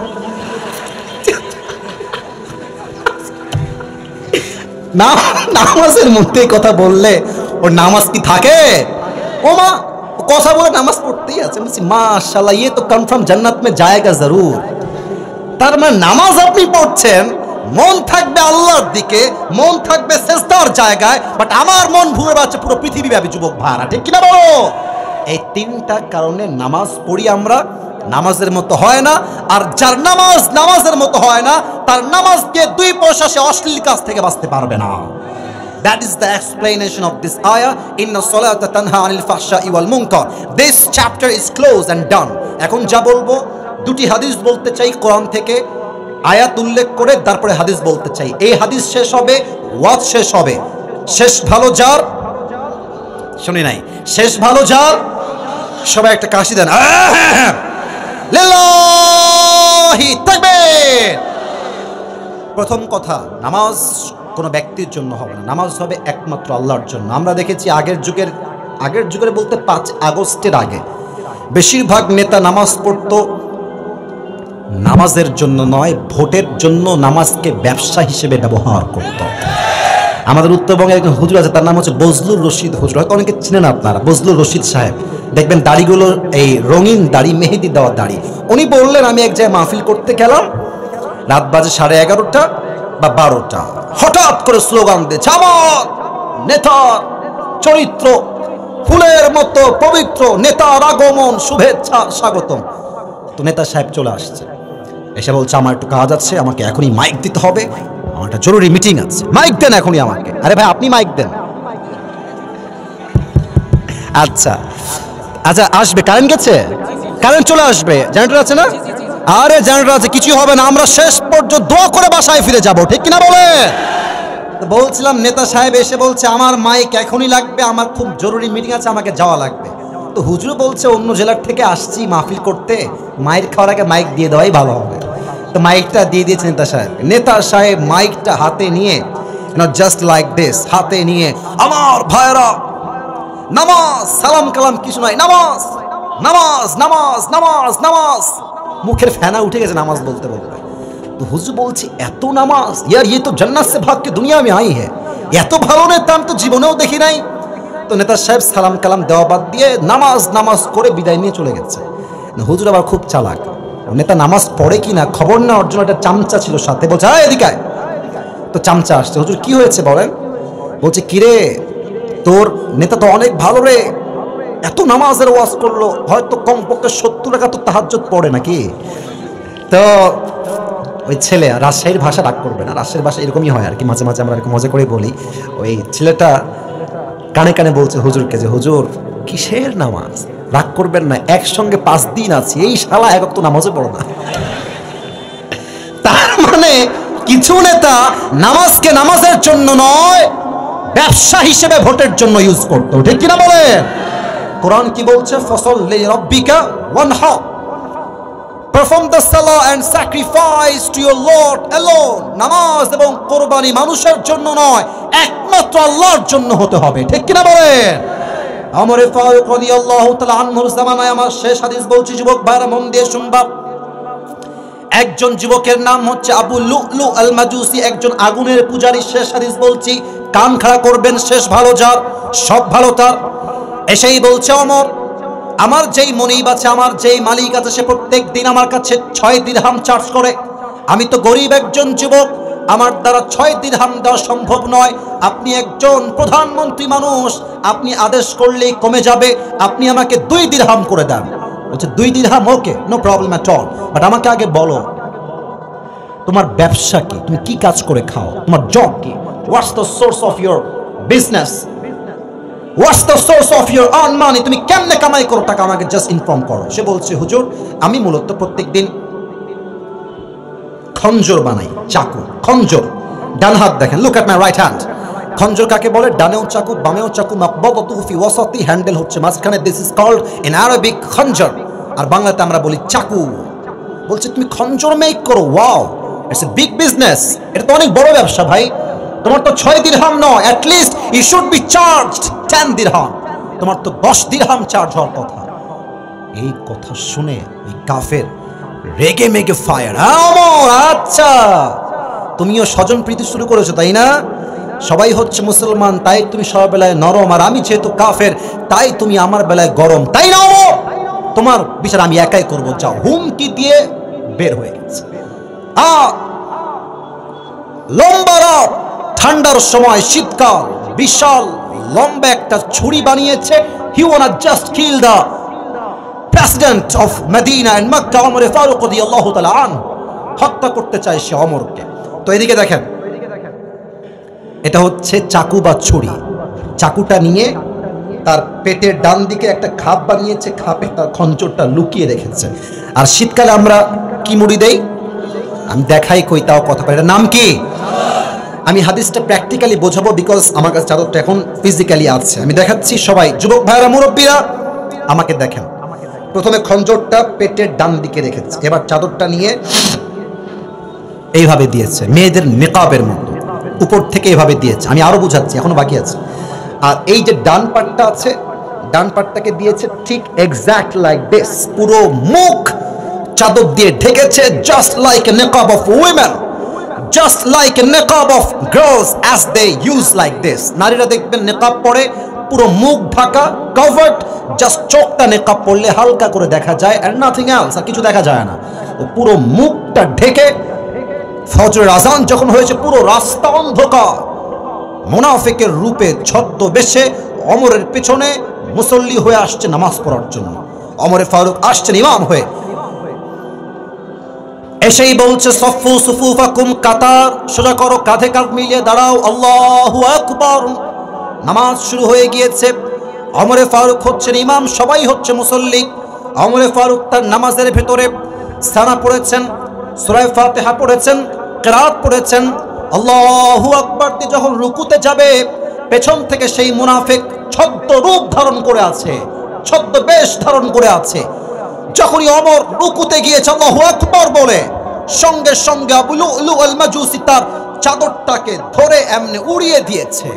না, নামাজের মধ্যে কথা বললে ওর নামাজ কি থাকে? ও মা, কথা বলে নামাজ পড়তেই আছে। বলছি মাশাআল্লাহ, ये तो কনফার্ম জান্নাত মে জায়েগা জরুর। তার মানে নামাজ আপনি পড়ছেন, মন থাকবে আল্লাহর দিকে, মন থাকবে সিজদার জায়গায়, বাট আমার মন ঘুরে বেড়াচ্ছে পুরো পৃথিবীব্যাপী যুবক ভাড়া, ঠিক কিনা বলো? এই তিনটা কারণে নামাজ পড়ি আমরা, নামাজের মতো হয় না। আর যার নামাজ নামাজের মতো হয় না, তার নামাজকে 2 পয়সা সে অশ্লীল কাজ থেকে বাঁচতে পারবে না। That is the explanation of this ayah. Inna salata tanha anil fahsha'i wal munkar. This chapter is closed and done. এখন যা বলবো, দুটি হাদিস বলতে চাই কোরআন থেকে, আয়াত উল্লেখ করে তারপরে হাদিস বলতে চাই। এই হাদিস শেষ হবে, ওয়াজ শেষ হবে। শেষ ভালো যার, শুনি নাই, শেষ ভালো যার, সবাই একটা কাশি দেন, লিল্লাহি তাকবীর। প্রথম কথা, নামাজ কোনো ব্যক্তির জন্য হবে না, নামাজ হবে একমাত্র আল্লাহর জন্য। আমরা দেখেছি আগের যুগের বলতে 5 আগস্টের আগে বেশিরভাগ নেতা নামাজ পড়তো নামাজের জন্য নয়, ভোটের জন্য নামাজকে ব্যবসা হিসেবে ব্যবহার করত। আমাদের উত্তরবঙ্গে একজন হুজুর আছে, তার নাম হচ্ছে বজলুর রশিদ হুজুর, হয়তো অনেকে চিনেন আপনারা। বজলুর রশিদ সাহেব, দেখবেন দাড়িগুলো এই রঙিন দাড়ি, মেহেদি দেওয়া দাড়ি। উনি বললেন, আমি এক জায়গায় মাহফিল করতে গেলাম, রাত বাজে 11:30 বা 12টা, হঠাৎ করে স্লোগান দিয়ে জামাত নেতার চরিত্র ফুলের মতো পবিত্র, নেতার আগমন শুভেচ্ছা স্বাগতম। তো নেতা সাহেব চলে আসছে, এসে বলছে আমার একটু কাজ আছে, আমাকে এখনই মাইক দিতে হবে, আমার একটা জরুরি মিটিং আছে, মাইক দেন এখনই আমাকে। আরে ভাই আপনি মাইক দেন। আচ্ছা আচ্ছা, আসবে, কারেন্ট গেছে, কারেন্ট চলে আসবে, জেনারেটর আছে না? আরে জেনারেটর আছে, কিছু হবে না, আমরা শেষ পর্যন্ত দোয়া করে বাসায় ফিরে যাব, ঠিক কিনা বলে? তো বলছিলাম, নেতা সাহেব এসে বলছে আমার মাইক এখনই লাগবে, আমার খুব জরুরি মিটিং আছে, আমাকে যাওয়া লাগবে। তো হুজুর বলছে অন্য জেলার থেকে আসছি মাহফিল করতে, মাইক খাওয়ার আগে মাইক দিয়ে দেওয়াই ভালো হবে। তো মাইকটা দিয়ে দিয়েছে নেতা সাহেব। নেতা সাহেব মাইকটা হাতে নিয়ে, জাস্ট লাইক দিস, হাতে নিয়ে, আমার ভাইরা নামাজ সালাম কালাম কিছু নাই, নামাজ নামাজ নামাজ নামাজ নামাজ, মুখের ফেনা উঠে গেছে নামাজ বলতে বলতে। তো হুজুর বলছে এত নামাজ, ইয়ার ये तो जन्नत से भाग के दुनिया में आई है, এত ভালো নেতা আমি তো জীবনেও দেখি নাই। তো নেতা সাহেব সালাম কালাম দেওয়া বাদ দিয়ে নামাজ নামাজ করে বিদায় নিয়ে চলে গেছে। হুজুর আবার খুব চালাক, নেতা নামাজ পড়ে কিনা খবর নেওয়ার জন্য একটা চামচা ছিল সাথে, বলছে এদিকে আয়। তো চামচা আসছে, হুজুর কি হয়েছে বলেন? বলছে কিরে, তোর নেতা তো অনেক ভালো রে, এত নামাজের ওয়াজ করলো, হয়তো কমপক্ষে 70 টাকা তো তাহাজ্জুদ পড়ে নাকি? তো ওই ছেলে, রাজশাহীর ভাষা রাগ করবে না, রাজশাহীর ভাষা এরকমই হয় আর কি, মাঝে মাঝে আমরা এরকম মজা করে বলি। ওই ছেলেটা কানে কানে বলছে হুজুরকে যে হুজুর কিসের নামাজ, রাগ করবেন না, একসঙ্গে 5 দিন আছি, এই শালা এক ওয়াক্ত নামাজও পড়ো না। তার মানে কিছু নেতা নামাজকে নামাজের জন্য নয়, ব্যবসা হিসেবে ভোটের জন্য ইউজ করতো, ঠিক কিনা বলেন? কোরআন কি বলছে? ফসল্লি রাব্বিকা ওয়ানহার, perform the salah and sacrifice to your Lord alone. নামাজ এবং কুরবানি মানুষের জন্য নয়, একমাত্র আল্লাহর জন্য হতে হবে, ঠিক কিনা বলেন? ওমর ফারুক রাদিয়াল্লাহু তাআলা আনহুর জামানায়, আমার শেষ হাদিস বলছি যুবক ভাইরা মন দিয়ে শুনবা, একজন যুবকের নাম হচ্ছে আবু লুলু আল মাজুসি, একজন আগুনের পূজারী। শেষ হাদিস বলছি, কান খাড়া করবেন, শেষ ভালো যার সব ভালো তার। এসেই বলছে ওমর, আমার যেই মনিব আছে, আমার যেই মালিক আছে, সে প্রত্যেক দিন আমার কাছে 6 দিরহাম চার্জ করে। আমি তো গরিব একজন যুবক, আমার দ্বারা 6 দিরহাম দেওয়া সম্ভব নয়। আপনি একজন প্রধানমন্ত্রী মানুষ, আপনি আদেশ করলেই কমে যাবে, আপনি আমাকে 2 দিরহাম করে দেন। বলছে 2 দিরহাম, okay, no problem at all, but আমাকে আগে বলো তোমার ব্যবসা কি, তুমি কি কাজ করে খাও, তোমার জব কি, what's the source of your business, what's the source of your earn money, তুমি কেমনে কামাই করো টাকা, আমাকে জাস্ট ইনফর্ম করো। সে বলছে হুজুর আমি মূলত প্রত্যেকদিন খঞ্জর বানাই, চাকু, খঞ্জর, ডান হাত দেখেন, look at my right hand. খঞ্জর কাকে বলে? ডানেও চাকু বামেও চাকু, মাকবাদাতুহু ফি ওয়াসাতি, হ্যান্ডেল হচ্ছে মাঝখানে, this is called in Arabic khanjar, আর বাংলাতে আমরা বলি চাকু। বলছে তুমি খঞ্জর মেক করো, wow, it's a big business, এটা তো অনেক বড় ব্যবসা ভাই। তোমার তো 6 দিরহাম নয়, at least you should be charged 10 দিরহাম, তোমার তো 10 দিরহাম চার্জ হওয়ার কথা। এই কথা শুনে ওই কাফের রেগে মেগে ফায়ার, আচ্ছা তুমিও স্বজন প্রীতি শুরু করেছো তাই না? সবাই হচ্ছে মুসলমান তাই তুমি সবার বেলায় নরম, আর আমি যেহেতু কাফের তাই তুমি আমার বেলায় গরম, তাই না? তোমার বিচার আমি একাই করবো, যাও, হুমকি দিয়ে বের হয়ে গেছে। লম্বা রাত, ঠান্ডার সময়, শীতকাল, বিশাল লম্বা একটা ছুরি বানিয়েছে। He want just kill the president of Medina and Mecca, Omar Farooq রাদিয়াল্লাহু তাআলা আনহু, হত্যা করতে চায় সে ওমরকে। তো এদিকে দেখেন, এটা হচ্ছে চাকু বা ছুরি। চাকুটা নিয়ে তার পেটের ডান দিকে একটা খাপ বানিয়েছে, খাপে তার খঞ্জরটা লুকিয়ে রেখেছে। আর শীতকালে আমরা কি মুড়ি দেই, আমি দেখাই কই, তাও কথা বলি, এটার নাম কি? আমি হাদিসটা প্র্যাকটিক্যালি বোঝাবো, বিকজ আমার কাছে চাদরটা এখন ফিজিক্যালি আছে, আমি দেখাচ্ছি। সবাই যুবক ভাইরা, মুরব্বীরা আমাকে দেখেন। প্রথমে খঞ্জরটা পেটের ডান দিকে রেখেছে, এবার চাদরটা নিয়ে এইভাবে দিয়েছে, মেয়েদের নিকাবের মতো উপর থেকে এভাবে দিয়েছে। আমি আরো বুঝাচ্ছি, এখনো বাকি আছে। আর এই যে ডান পাটটা আছে, ডান পাটটাকে দিয়েছে ঠিক এক্স্যাক্ট লাইক দিস, পুরো মুখ চাদর দিয়ে ঢেকেছে, just like a niqab of women, just like a niqab of girls as they use like this. নারীরা দেখবেন নিকাব পরে পুরো মুখ ঢাকা, কভার্ড, জাস্ট চোখটা নিকাব পরলে হালকা করে দেখা যায়, এন্ড নাথিং এলস, আর কিছু দেখা যায় না। ও পুরো মুখটা ঢেকে, ফজরের আজান যখন হয়েছে পুরো রাস্তা অন্ধকার, মুনাফিকের রূপে ছদ্মবেশে ওমরের পেছনে মুসল্লি হয়ে আসছে নামাজ পড়ার জন্য। ওমর ফারুক আসছেন ইমাম হয়ে, এসেই বলছে সফু সুফুফাকুম, কাতার সোজা করো, কাঁধে কাঁধ মিলিয়ে দাঁড়াও, আল্লাহু আকবার। নামাজ শুরু হয়ে গিয়েছে। ওমর ফারুক হচ্ছেন ইমাম, সবাই হচ্ছে মুসল্লি। ওমর ফারুক তার নামাজের ভেতরে সানা পড়েছেন, সূরা ফাতিহা পড়েছেন, কিরাত পড়েছেন। আল্লাহু আকবার দিয়ে যখন রুকুতে যাবে, পেছন থেকে সেই মুনাফিক ছদ্ম রূপ ধারণ করে আছে, ছদ্মবেশ ধারণ করে আছে। যখনই ওমর রুকুতে গিয়েছে আল্লাহু আকবার বলে, সঙ্গে সঙ্গে আবু লুলু আল মাজুসি তার চাদরটাকে ধরে এমনি উড়িয়ে দিয়েছে।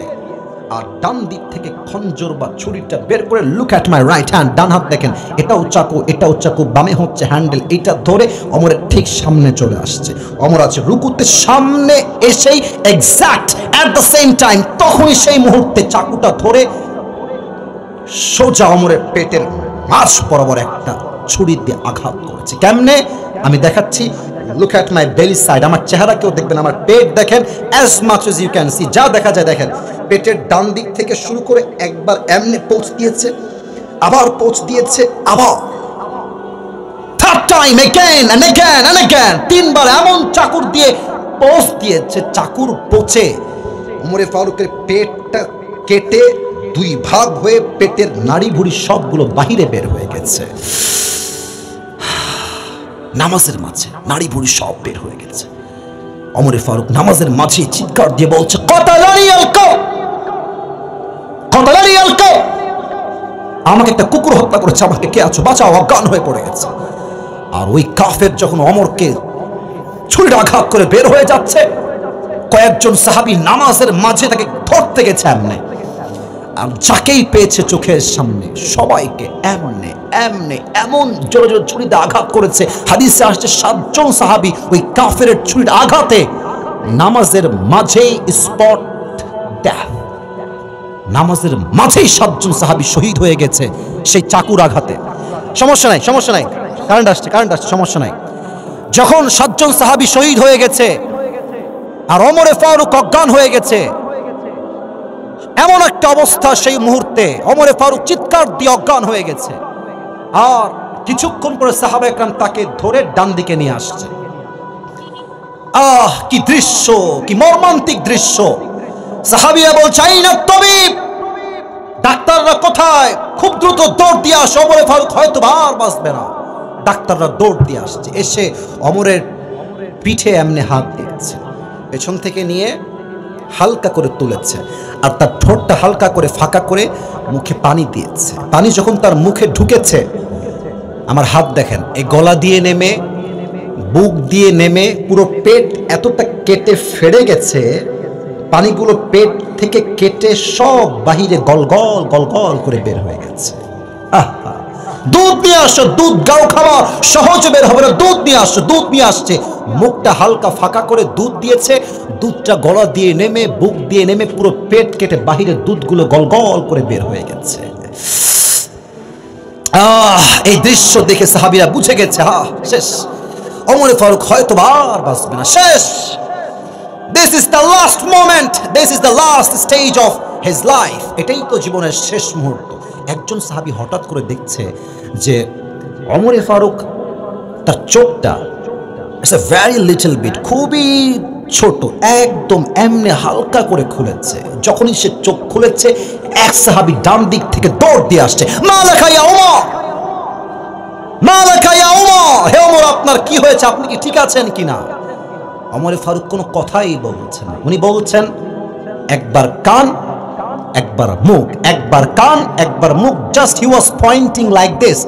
আর ডান দিক থেকে খঞ্জর বা ছুরিটা বের করে, look at my right hand, ডান হাত দেখেন, এটাও চাকু, এটাও চাকু, বামে হচ্ছে হ্যান্ডেল, এইটা ধরে ওমরের ঠিক সামনে চলে আসছে। ওমর আছে রুকুতে, সামনে এসেই exact at the same time, তখনই সেই মুহূর্তে চাকুটা ধরে সোজা ওমরের পেটের মাঝ বরাবর একটা ছুরি দিয়ে আঘাত করেছে। কেমনে আমি দেখাচ্ছি, লুক অ্যাট মাই বেলি সাইড, আমার চেহারাকেও দেখবেন, আমার পেট দেখেন, as much as you can see, যা দেখা যায় দেখেন। পেটের ডান দিক থেকে শুরু করে একবার এমনি পোঁচ দিয়েছে, আবার পোঁচ দিয়েছে, আবার third time again and again and again, তিনবার এমন চাকুর দিয়ে পোঁচ দিয়েছে, চাকুর পোঁচে ওমর ফারুকের পেটটা কেটে দুই ভাগ হয়ে পেটের নাড়ি ভুড়ি সবগুলো বাহিরে বের হয়ে গেছে। নামাজের মাঝে নাড়ি ভুড়ি সব বের হয়ে গেছে। ওমর ফারুক নামাজের মাঝে চিৎকার দিয়ে বলছে, কাতালানি আলকা, কাতালানি আলকা, আমাকে একটা কুকুর হত্যা করেছে, আমাকে কে আছো, বাঁচাও, অজ্ঞান হয়ে পড়ে গেছে। আর ওই কাফের যখন ওমরকে ছুরির আঘাত করে বের হয়ে যাচ্ছে, কয়েকজন সাহাবী নামাজের মাঝে তাকে ধরতে গেছে এমনে, আর যাকেই পেয়েছে চোখের সামনে সবাইকে এমনে এমনে এমন জোরে জোরে ছুরিতে আঘাত করেছে। হাদিসে আসছে 7 জন সাহাবী ওই কাফের ছুরির আঘাতে নামাজের মাঝেই স্পট ডেথ, নামাজের মাঝেই 7 জন সাহাবী শহীদ হয়ে গেছে সেই চাকুর আঘাতে। সমস্যা নাই, সমস্যা নাই, কারেন্ট আসছে, সমস্যা নাই। যখন 7 জন সাহাবী শহীদ হয়ে গেছে আর ওমর ফারুক অজ্ঞান হয়ে গেছে, এমন একটা অবস্থা সেই মুহূর্তে ওমর ফারুক চিৎকার দিয়ে অজ্ঞান হয়ে গেছে। আর কিছুক্ষণ পরে সাহাবা একরাম তাকে ধরে ডান দিকে নিয়ে আসছে। কি দৃশ্য, কি মর্মান্তিক দৃশ্য! সাহাবীরা বলছে, আইনা তাবিব, ডাক্তাররা কোথায়? খুব দ্রুত দৌড় দিয়ে আসে, ওমর ফারুক হয়তো আর বাঁচবে না। ডাক্তাররা দৌড় দিয়ে আসছে, এসে ওমরের পিঠে এমনি হাত দিয়েছে, পেছন থেকে নিয়ে হালকা করে তুলেছে, আর তার ঠোঁটটা হালকা করে ফাঁকা করে মুখে পানি দিয়েছে। পানি যখন তার মুখে ঢুকেছে, আমার হাত দেখেন, এই গলা দিয়ে নেমে বুক দিয়ে নেমে পুরো পেট এতটা কেটে ফেড়ে গেছে, পানিগুলো পেট থেকে কেটে সব বাহিরে গলগল গলগল করে বের হয়ে গেছে। দুধ নিয়ে আসো, দুধ গাও খাওয়া সহজে বের হবে না, দুধ নিয়ে আসো। দুধ নিয়ে আসছে, মুখটা হালকা ফাঁকা করে দুধ দিয়েছে, দুধটা গলা দিয়ে নেমে বুক দিয়ে নেমে পুরো পেট কেটে বাহিরে দুধগুলো গলগল করে বের হয়ে গেছে। এই দৃশ্য দেখে সাহাবীরা বুঝে গেছে, শেষ, ওমর ফারুক হয়তো আর বাঁচবে না, শেষ। This is the last moment, this is the last stage of his life. এটাই তো জীবনের শেষ মুহূর্ত। একজন সাহাবী হঠাৎ করে দেখছে যে ওমর ফারুক তার চোখটা it's a very little bit, খুবই ছোট, একদম এমনি হালকা করে খুলেছে। যখনই সে চোখ খুলেছে, এক সাহাবী ডান দিক থেকে দৌড় দিয়ে আসছে, মালাকা ইয়া ওমর, মালাকা ইয়া ওমর, হে ওমর আপনার কি হয়েছে, আপনি কি ঠিক আছেন কিনা? ওমর ফারুক কোনো কথাই বলছেন না, উনি বলছেন একবার কান একবার মুখ, একবার কান একবার মুখ, just he was pointing like this,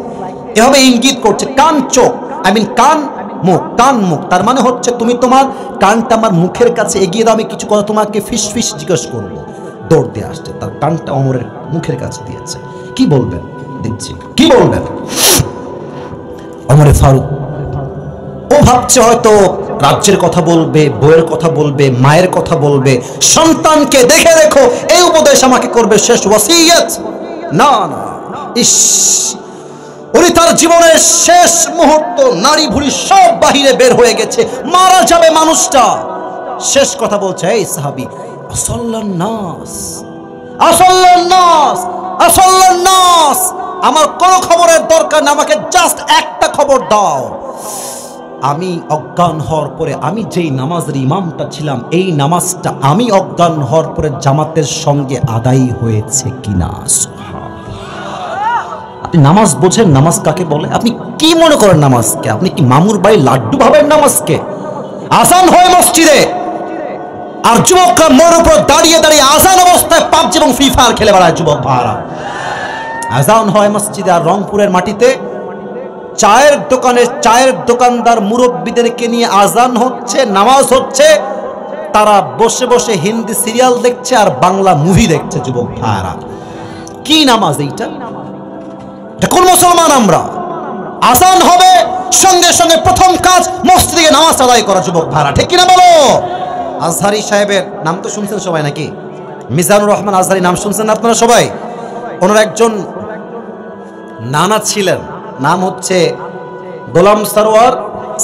এভাবে ইঙ্গিত করছে কান চোখ, আই মিন কান মুখ, কান মুখ। তার মানে হচ্ছে তুমি তোমার কানটা আমার মুখের কাছে এগিয়ে দাও, আমি কিছু কথা তোমাকে ফিস ফিস জিজ্ঞেস করবো। দৌড় দিয়ে আসছে, তার কানটা ওমরের মুখের কাছে দিয়েছে। কি বলবেন, দিচ্ছি, কি বলবেন? ওমর ফারুক ও ভাবছে হয়তো রাজ্যের কথা বলবে, বইয়ের কথা বলবে, মায়ের কথা বলবে, সন্তানকে দেখে রেখো এই উপদেশ আমাকে করবে, শেষ ওয়াসিয়ত। না না, ইস, উনি তার জীবনের শেষ মুহূর্ত, নারী ভুঁড়ি সব বাহিরে বের হয়ে গেছে, মারা যাবে মানুষটা, শেষ কথা বলছে, এই সাহাবী, আসাল্লান নাস, আসাল্লান নাস, আসাল্লান নাস, আমার কোনো খবরের দরকার না, আমাকে জাস্ট একটা খবর দাও, আমি অজ্ঞান হওয়ার পরে, আমি যেই নামাজের ইমামটা ছিলাম, এই নামাজটা আমি অজ্ঞান হওয়ার পরে জামাতের সঙ্গে আদায় হয়েছে কিনা। আপনি নামাজ বোঝেন, নামাজ কাকে বলে? আপনি কি মনে করেন নামাজকে? আপনি কি মামুর বাড়ি লাড্ডু ভাবেন নামাজকে? আজান হয় মসজিদে, আর যুবকরা মোড়ের উপর দাঁড়িয়ে দাঁড়িয়ে আজান অবস্থায় পাবজি এবং ফ্রি ফায়ার খেলে বেড়ায় যুবক ভাড়া। আজান হয় মসজিদে, আর রংপুরের মাটিতে চায়ের দোকানে চায়ের দোকানদার মুরব্বীদেরকে নিয়ে আজান হচ্ছে, নামাজ হচ্ছে, তারা বসে বসে হিন্দি সিরিয়াল দেখছে আর বাংলা মুভি দেখছে যুবক ভাইরা। কি নামাজ এইটা? কোন মুসলমান আমরা? আজান হবে সঙ্গে সঙ্গে প্রথম কাজ মসজিদে নামাজ আদায় করা যুবক ভাইরা, ঠিক কিনা বলো? আজহারি সাহেবের নাম তো শুনছেন সবাই নাকি? মিজানুর রহমান আজহারি নাম শুনছেন আপনারা সবাই? ওনার একজন নানা ছিলেন, নাম হচ্ছে গোলাম সরোয়ার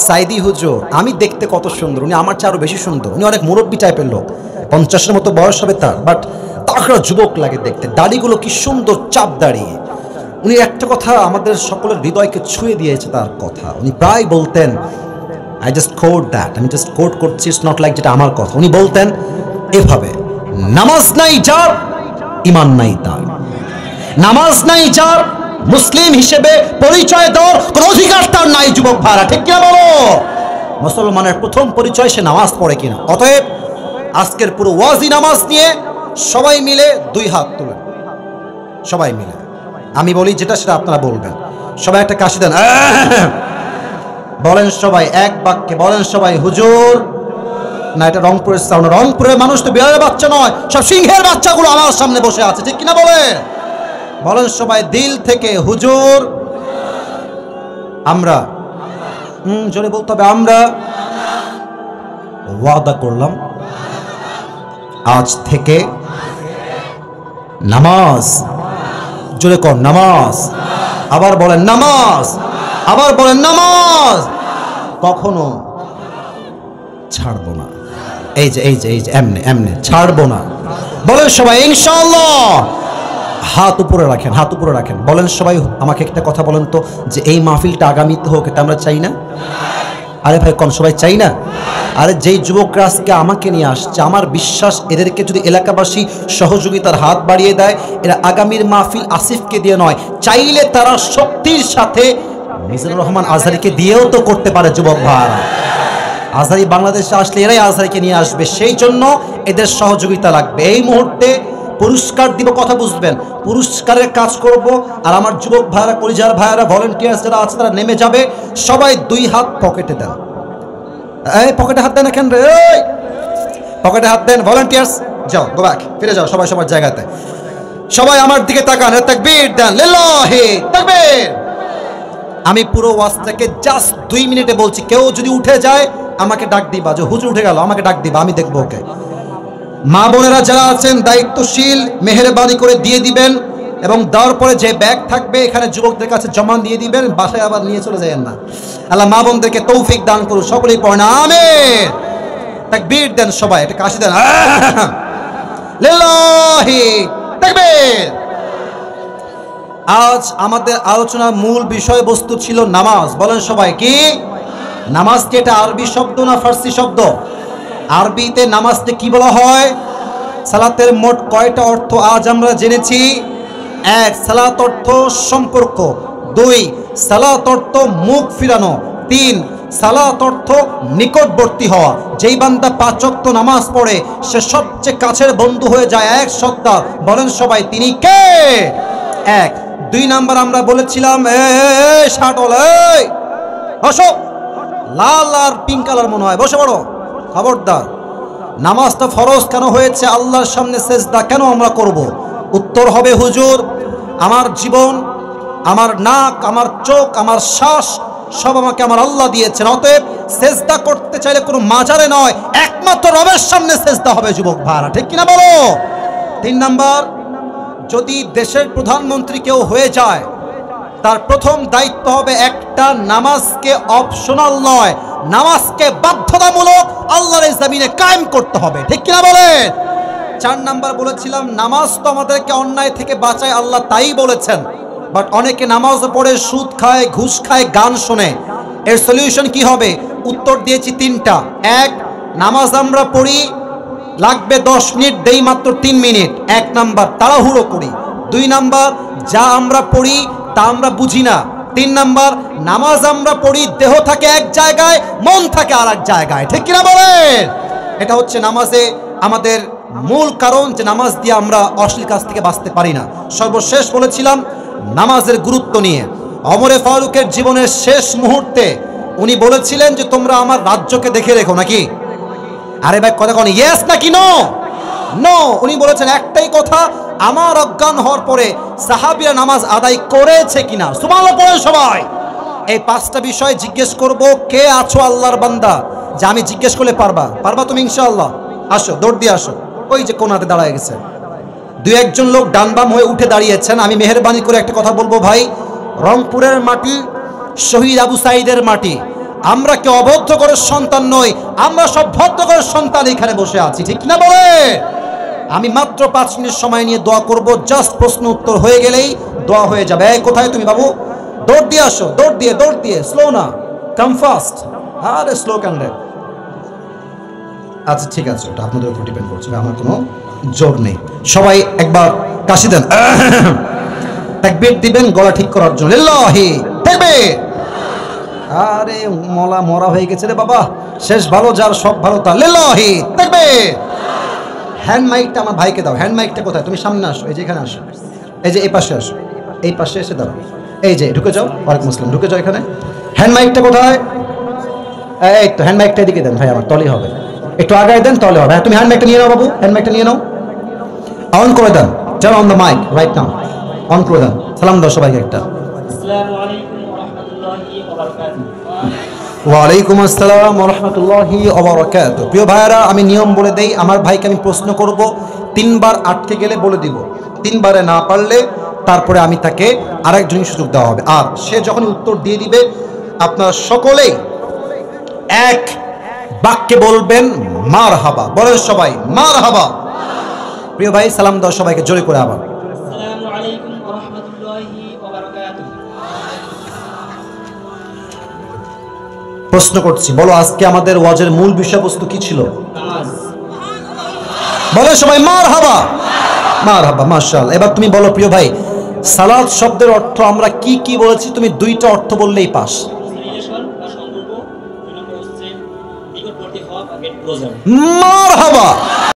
সাইদি হুজুর। আমি দেখতে কত সুন্দর, উনি আমার চেয়ে আরো বেশি সুন্দর, উনি অনেক মুরব্বী টাইপের লোক, 50-এর মতো বয়স হবে তার, বাট তাকড়া যুবক লাগে দেখতে, দাড়িগুলো কি সুন্দর চাপ দাঁড়িয়ে। উনি একটা কথা আমাদের সকলের হৃদয়কে ছুঁয়ে দিয়েছে, তার কথা উনি প্রায় বলতেন, আই জাস্ট কোট দ্যাট, আমি জাস্ট কোট করছি, ইটস নট লাইক যেটা আমার কথা। উনি বলতেন এভাবে, নামাজ নাই যার ঈমান নাই তার, নামাজ নাই যার মুসলিম হিসেবে পরিচয় দেওয়ার কোন অধিকার তার নাই যুবক ভাইরা, ঠিক কিনা বলো? মুসলমানের প্রথম পরিচয় সে নামাজ পড়ে কিনা। অতএব আজকের পুরো ওয়াজি নামাজ নিয়ে সবাই মিলে 2 হাত তুলেন, সবাই মিলে, আমি বলি যেটা সেটা আপনারা বলবেন, সবাই একটা কাশি দেন, বলেন সবাই এক বাক্যে, বলেন সবাই হুজুর। না, এটা রংপুরের সাউন্ড, রংপুরের মানুষ তো বিড়ালের বাচ্চা নয়, সব সিংহের বাচ্চাগুলো আমার সামনে বসে আছে, ঠিক কিনা বলেন? বলেন সবাই দিল থেকে হুজুর। আমরা জোরে বলতে হবে, আমরা ওয়াদা করলাম আজ থেকে নামাজ, জোরে কর নামাজ, আবার বলেন নামাজ, আবার বলেন নামাজ, কখনো ছাড়বো না। এই যে এই যে এই যে এমনে এমনে ছাড়বো না। বলেন সবাই ইনশাআল্লাহ। হাত উপরে রাখেন, হাত উপরে রাখেন, বলেন সবাই আমাকে একটা কথা বলেন তো, যে এই মাহফিলটা আগামীতে হোক, এটা আমরা চাই না? আরে ভাই কোন সবাই চাই না? আরে যেই যুবকরা আজকে আমাকে নিয়ে আসছে, আমার বিশ্বাস এদেরকে যদি এলাকাবাসী সহযোগিতার হাত বাড়িয়ে দেয়, এরা আগামীর মাহফিল আসিফকে দিয়ে নয়, চাইলে তারা শক্তির সাথে মিজানুর রহমান আজহারিকে দিয়েও তো করতে পারে যুবক ভাইরা। আজহারি বাংলাদেশে আসলে এরাই আজহারিকে নিয়ে আসবে, সেই জন্য এদের সহযোগিতা লাগবে। এই মুহূর্তে পুরস্কার দিব, কথা বুঝবেন, পুরস্কারের কাজ করব, আর আমার যুবক ভাইরা, কলিজার ভাইরা, ভলেন্টিয়ার্স যারা আছে তারা নেমে যাবে। সবাই 2 হাত পকেটে দেন, এই পকেটে হাত দেন না কেন রে? পকেটে হাত দেন। ভলান্টিয়ার্স যাও, গো ব্যাক, ফিরে যাও সবাই সবার জায়গাতে। সবাই আমার দিকে তাকান, তাকবীর দেন, লিল্লাহি তাকবীর। আমি পুরো ওয়াজটাকে জাস্ট 2 মিনিটে বলছি। কেউ যদি উঠে যায় আমাকে ডাক দিবা, যে হুজুর উঠে গেল আমাকে ডাক দিবা, আমি দেখবো ওকে। মা বোনেরা যারা আছেন দায়িত্বশীল, মেহেরবানি করে দিয়ে দিবেন, এবং দেওয়ার পরে যে ব্যাগ থাকবে এখানে যুবকদের কাছে জমা দিয়ে দিবেন, বাসায় আবার নিয়ে চলে যাবেন না। আল্লাহ মা বোনদেরকে তৌফিক দান করুন, সকলেই পড়েন আমিন। তাকবীর দেন সবাই, এটা কাশি দেন, লিল্লাহি তাকবীর। আজ আমাদের আলোচনার মূল বিষয়বস্তু ছিল নামাজ। বলেন সবাই কি নামাজ? কি এটা আরবি শব্দ না ফার্সি শব্দ? আরবিতে নামাজকে কি বলা হয়? সালাতের মোট কয়টা অর্থ আজ আমরা জেনেছি? 1, সালাত অর্থ সম্পর্ক। 2, সালাত অর্থ মুখ ফিরানো। 3, সালাত অর্থ নিকটবর্তী হওয়া। যেই বান্দা 5 ওয়াক্ত নামাজ পড়ে সে সবচেয়ে কাছের বন্ধু হয়ে যায় এক সত্তা। বলেন সবাই তিনি কে? 1। 2 নাম্বার আমরা বলেছিলাম, বসো, লাল আর পিঙ্ক কালার মনে হয়, বসে পড়ো, খবরদার। নামাজটা ফরজ কেন হয়েছে? আল্লাহর সামনে সেজদা কেন আমরা করব? উত্তর হবে হুজুর, আমার জীবন, আমার নাক, আমার চোখ, আমার শ্বাস সব আমাকে আমার আল্লাহ দিয়েছেন। অতএব সেজদা করতে চাইলে কোনো মাজারে নয়, একমাত্র রবের সামনে সেজদা হবে যুবক ভাইরা, ঠিক কিনা বলো? 3 নাম্বার, যদি দেশের প্রধানমন্ত্রী কেউ হয়ে যায় তার প্রথম দায়িত্ব হবে একটা, নামাজকে অপশনাল নয়, নামাজকে বাধ্যতামূলক আল্লাহর এই জমিনে কায়েম করতে হবে, ঠিক কিনা বলেন? 4 নাম্বার বলেছিলাম, নামাজ তো আমাদেরকে অন্যায় থেকে বাঁচায়, আল্লাহ তাই বলেছেন। বাট অনেকে নামাজ পড়ে সুদ খায়, ঘুষ খায়, গান শোনে। এর সলিউশন কি হবে? উত্তর দিয়েছি 3টা। 1, নামাজ আমরা পড়ি, লাগবে 10 মিনিট, দেই মাত্র 3 মিনিট। 1 নাম্বার, তাড়াহুড়ো করি। 2 নাম্বার, যা আমরা পড়ি তা আমরা বুঝি না। 3 নাম্বার, নামাজ আমরা পড়ি, দেহ থাকে এক জায়গায়, মন থাকে আর এক জায়গায়, ঠিক কিনা বলেন? এটা হচ্ছে নামাজে আমাদের মূল কারণ, যে নামাজ দিয়ে আমরা অশ্লীল কাজ থেকে বাঁচতে পারি না। সর্বশেষ বলেছিলাম নামাজের গুরুত্ব নিয়ে। ওমরে ফারুকের জীবনের শেষ মুহূর্তে উনি বলেছিলেন যে তোমরা আমার রাজ্যকে দেখে রেখো, নাকি? আরে ভাই কথা কোন, ইয়েস নাকি নো? নো। উনি বলেছেন একটাই কথা, আমার অজ্ঞান হওয়ার পরে সাহাবীরা নামাজ আদায় করেছে কিনা। সুবহানাল্লাহ পড়েন সবাই। এই 5টা বিষয় জিজ্ঞেস করব। কে আছো আল্লাহর বান্দা যে আমি জিজ্ঞেস করলে পারবা তুমি ইনশাআল্লাহ? আসো, দৌড় দিয়ে আসো। ওই যে কোনাতে দাঁড়ায় গেছে 2-1 জন লোক ডান বাম হয়ে উঠে দাঁড়িয়েছেন। আমি মেহেরবানি করে একটা কথা বলবো ভাই, রংপুরের মাটি, শহীদ আবু সাইদের মাটি, আমরা কেউ অবদ্ধ করে সন্তান নই, আমরা সব ভদ্র করে সন্তান এখানে বসে আছি, ঠিক না বলে? আমি মাত্র 5 মিনিট সময় নিয়ে দোয়া করব, জাস্ট প্রশ্ন উত্তর হয়ে গেলেই দোয়া হয়ে যাবে। এই কোথায় তুমি বাবু? দৌড় দিয়ে আসো, দৌড় দিয়ে, স্লো না, কাম ফাস্ট। আরে স্লো কেন রে? আচ্ছা ঠিক আছে, ওটা আপনাদের উপর ডিপেন্ড করছে, আমার কোনো জোর নেই। সবাই একবার কাশি দেন, তাকবীর দিবেন গলা ঠিক করার জন্য, লিল্লাহি তাকবীর। আরে মরা হয়ে গেছে রে বাবা, শেষ ভালো যার সব ভালো তার, লিল্লাহি তাকবীর। হ্যান্ড মাইকটা আমার ভাইকে দাও। হ্যান্ড মাইকটা কোথায়? তুমি সামনে আসো, এই যে এখানে আসো, এই যে এই পাশে আসো, এই পাশে এসে দাও, এই যে ঢুকে যাও, ওয়ালাইকুম আসসালাম, ঢুকে যাও এখানে। হ্যান্ড মাইকটা কোথায়? এই তো হ্যান্ড মাইকটা এদিকে দেন ভাই, আমার তলেই হবে, একটু আগায় দেন তাহলে হবে। তুমি হ্যান্ড মাইকটা নিয়ে নাও বাবু, হ্যান্ড মাইকটা নিয়ে নাও, অন করে দেন, turn on the mic right now, on করে দেন। সালাম দাও সবাইকে একটা। আসসালামু আলাইকুম ওয়া রাহমাতুল্লাহি ওয়া বারাকাতুহু। ওয়ালাইকুম আসসালাম ওয়া রাহমাতুল্লাহি ওয়া বারাকাতুহু। প্রিয় ভাইরা, আমি নিয়ম বলে দেই, আমার ভাইকে আমি প্রশ্ন করব, 3 বার আটকে গেলে বলে দিব, 3 বারে না পারলে তারপরে আমি তাকে আরেকজনের সুযোগ দেওয়া হবে। আর সে যখন উত্তর দিয়ে দিবে আপনারা সকলেই এক বাক্যে বলবেন মারহাবা। বলেন সবাই মারহাবা। প্রিয় ভাই সালাম দাও সবাইকে জোরে করে আবার। আসসালামু আলাইকুম ওয়া রাহমাতুল্লাহি ওয়া বারাকাতুহু। প্রশ্ন করছি, বলো আজকে আমাদের ওয়াজের মূল বিষয়বস্তু কি ছিল? নামাজ। বলে সবাই মারহাবা। মারহাবা, মাশাআল্লাহ। এবার তুমি বলো প্রিয় ভাই, সালাত শব্দের অর্থ আমরা কি কি বলেছি? তুমি 2টা অর্থ বললেই পাস। রিলেশন বা সম্পর্ক, দুই নম্বর হচ্ছে নিকটবর্তী হওয়া বা গেট ক্লোজার। মারহাবা।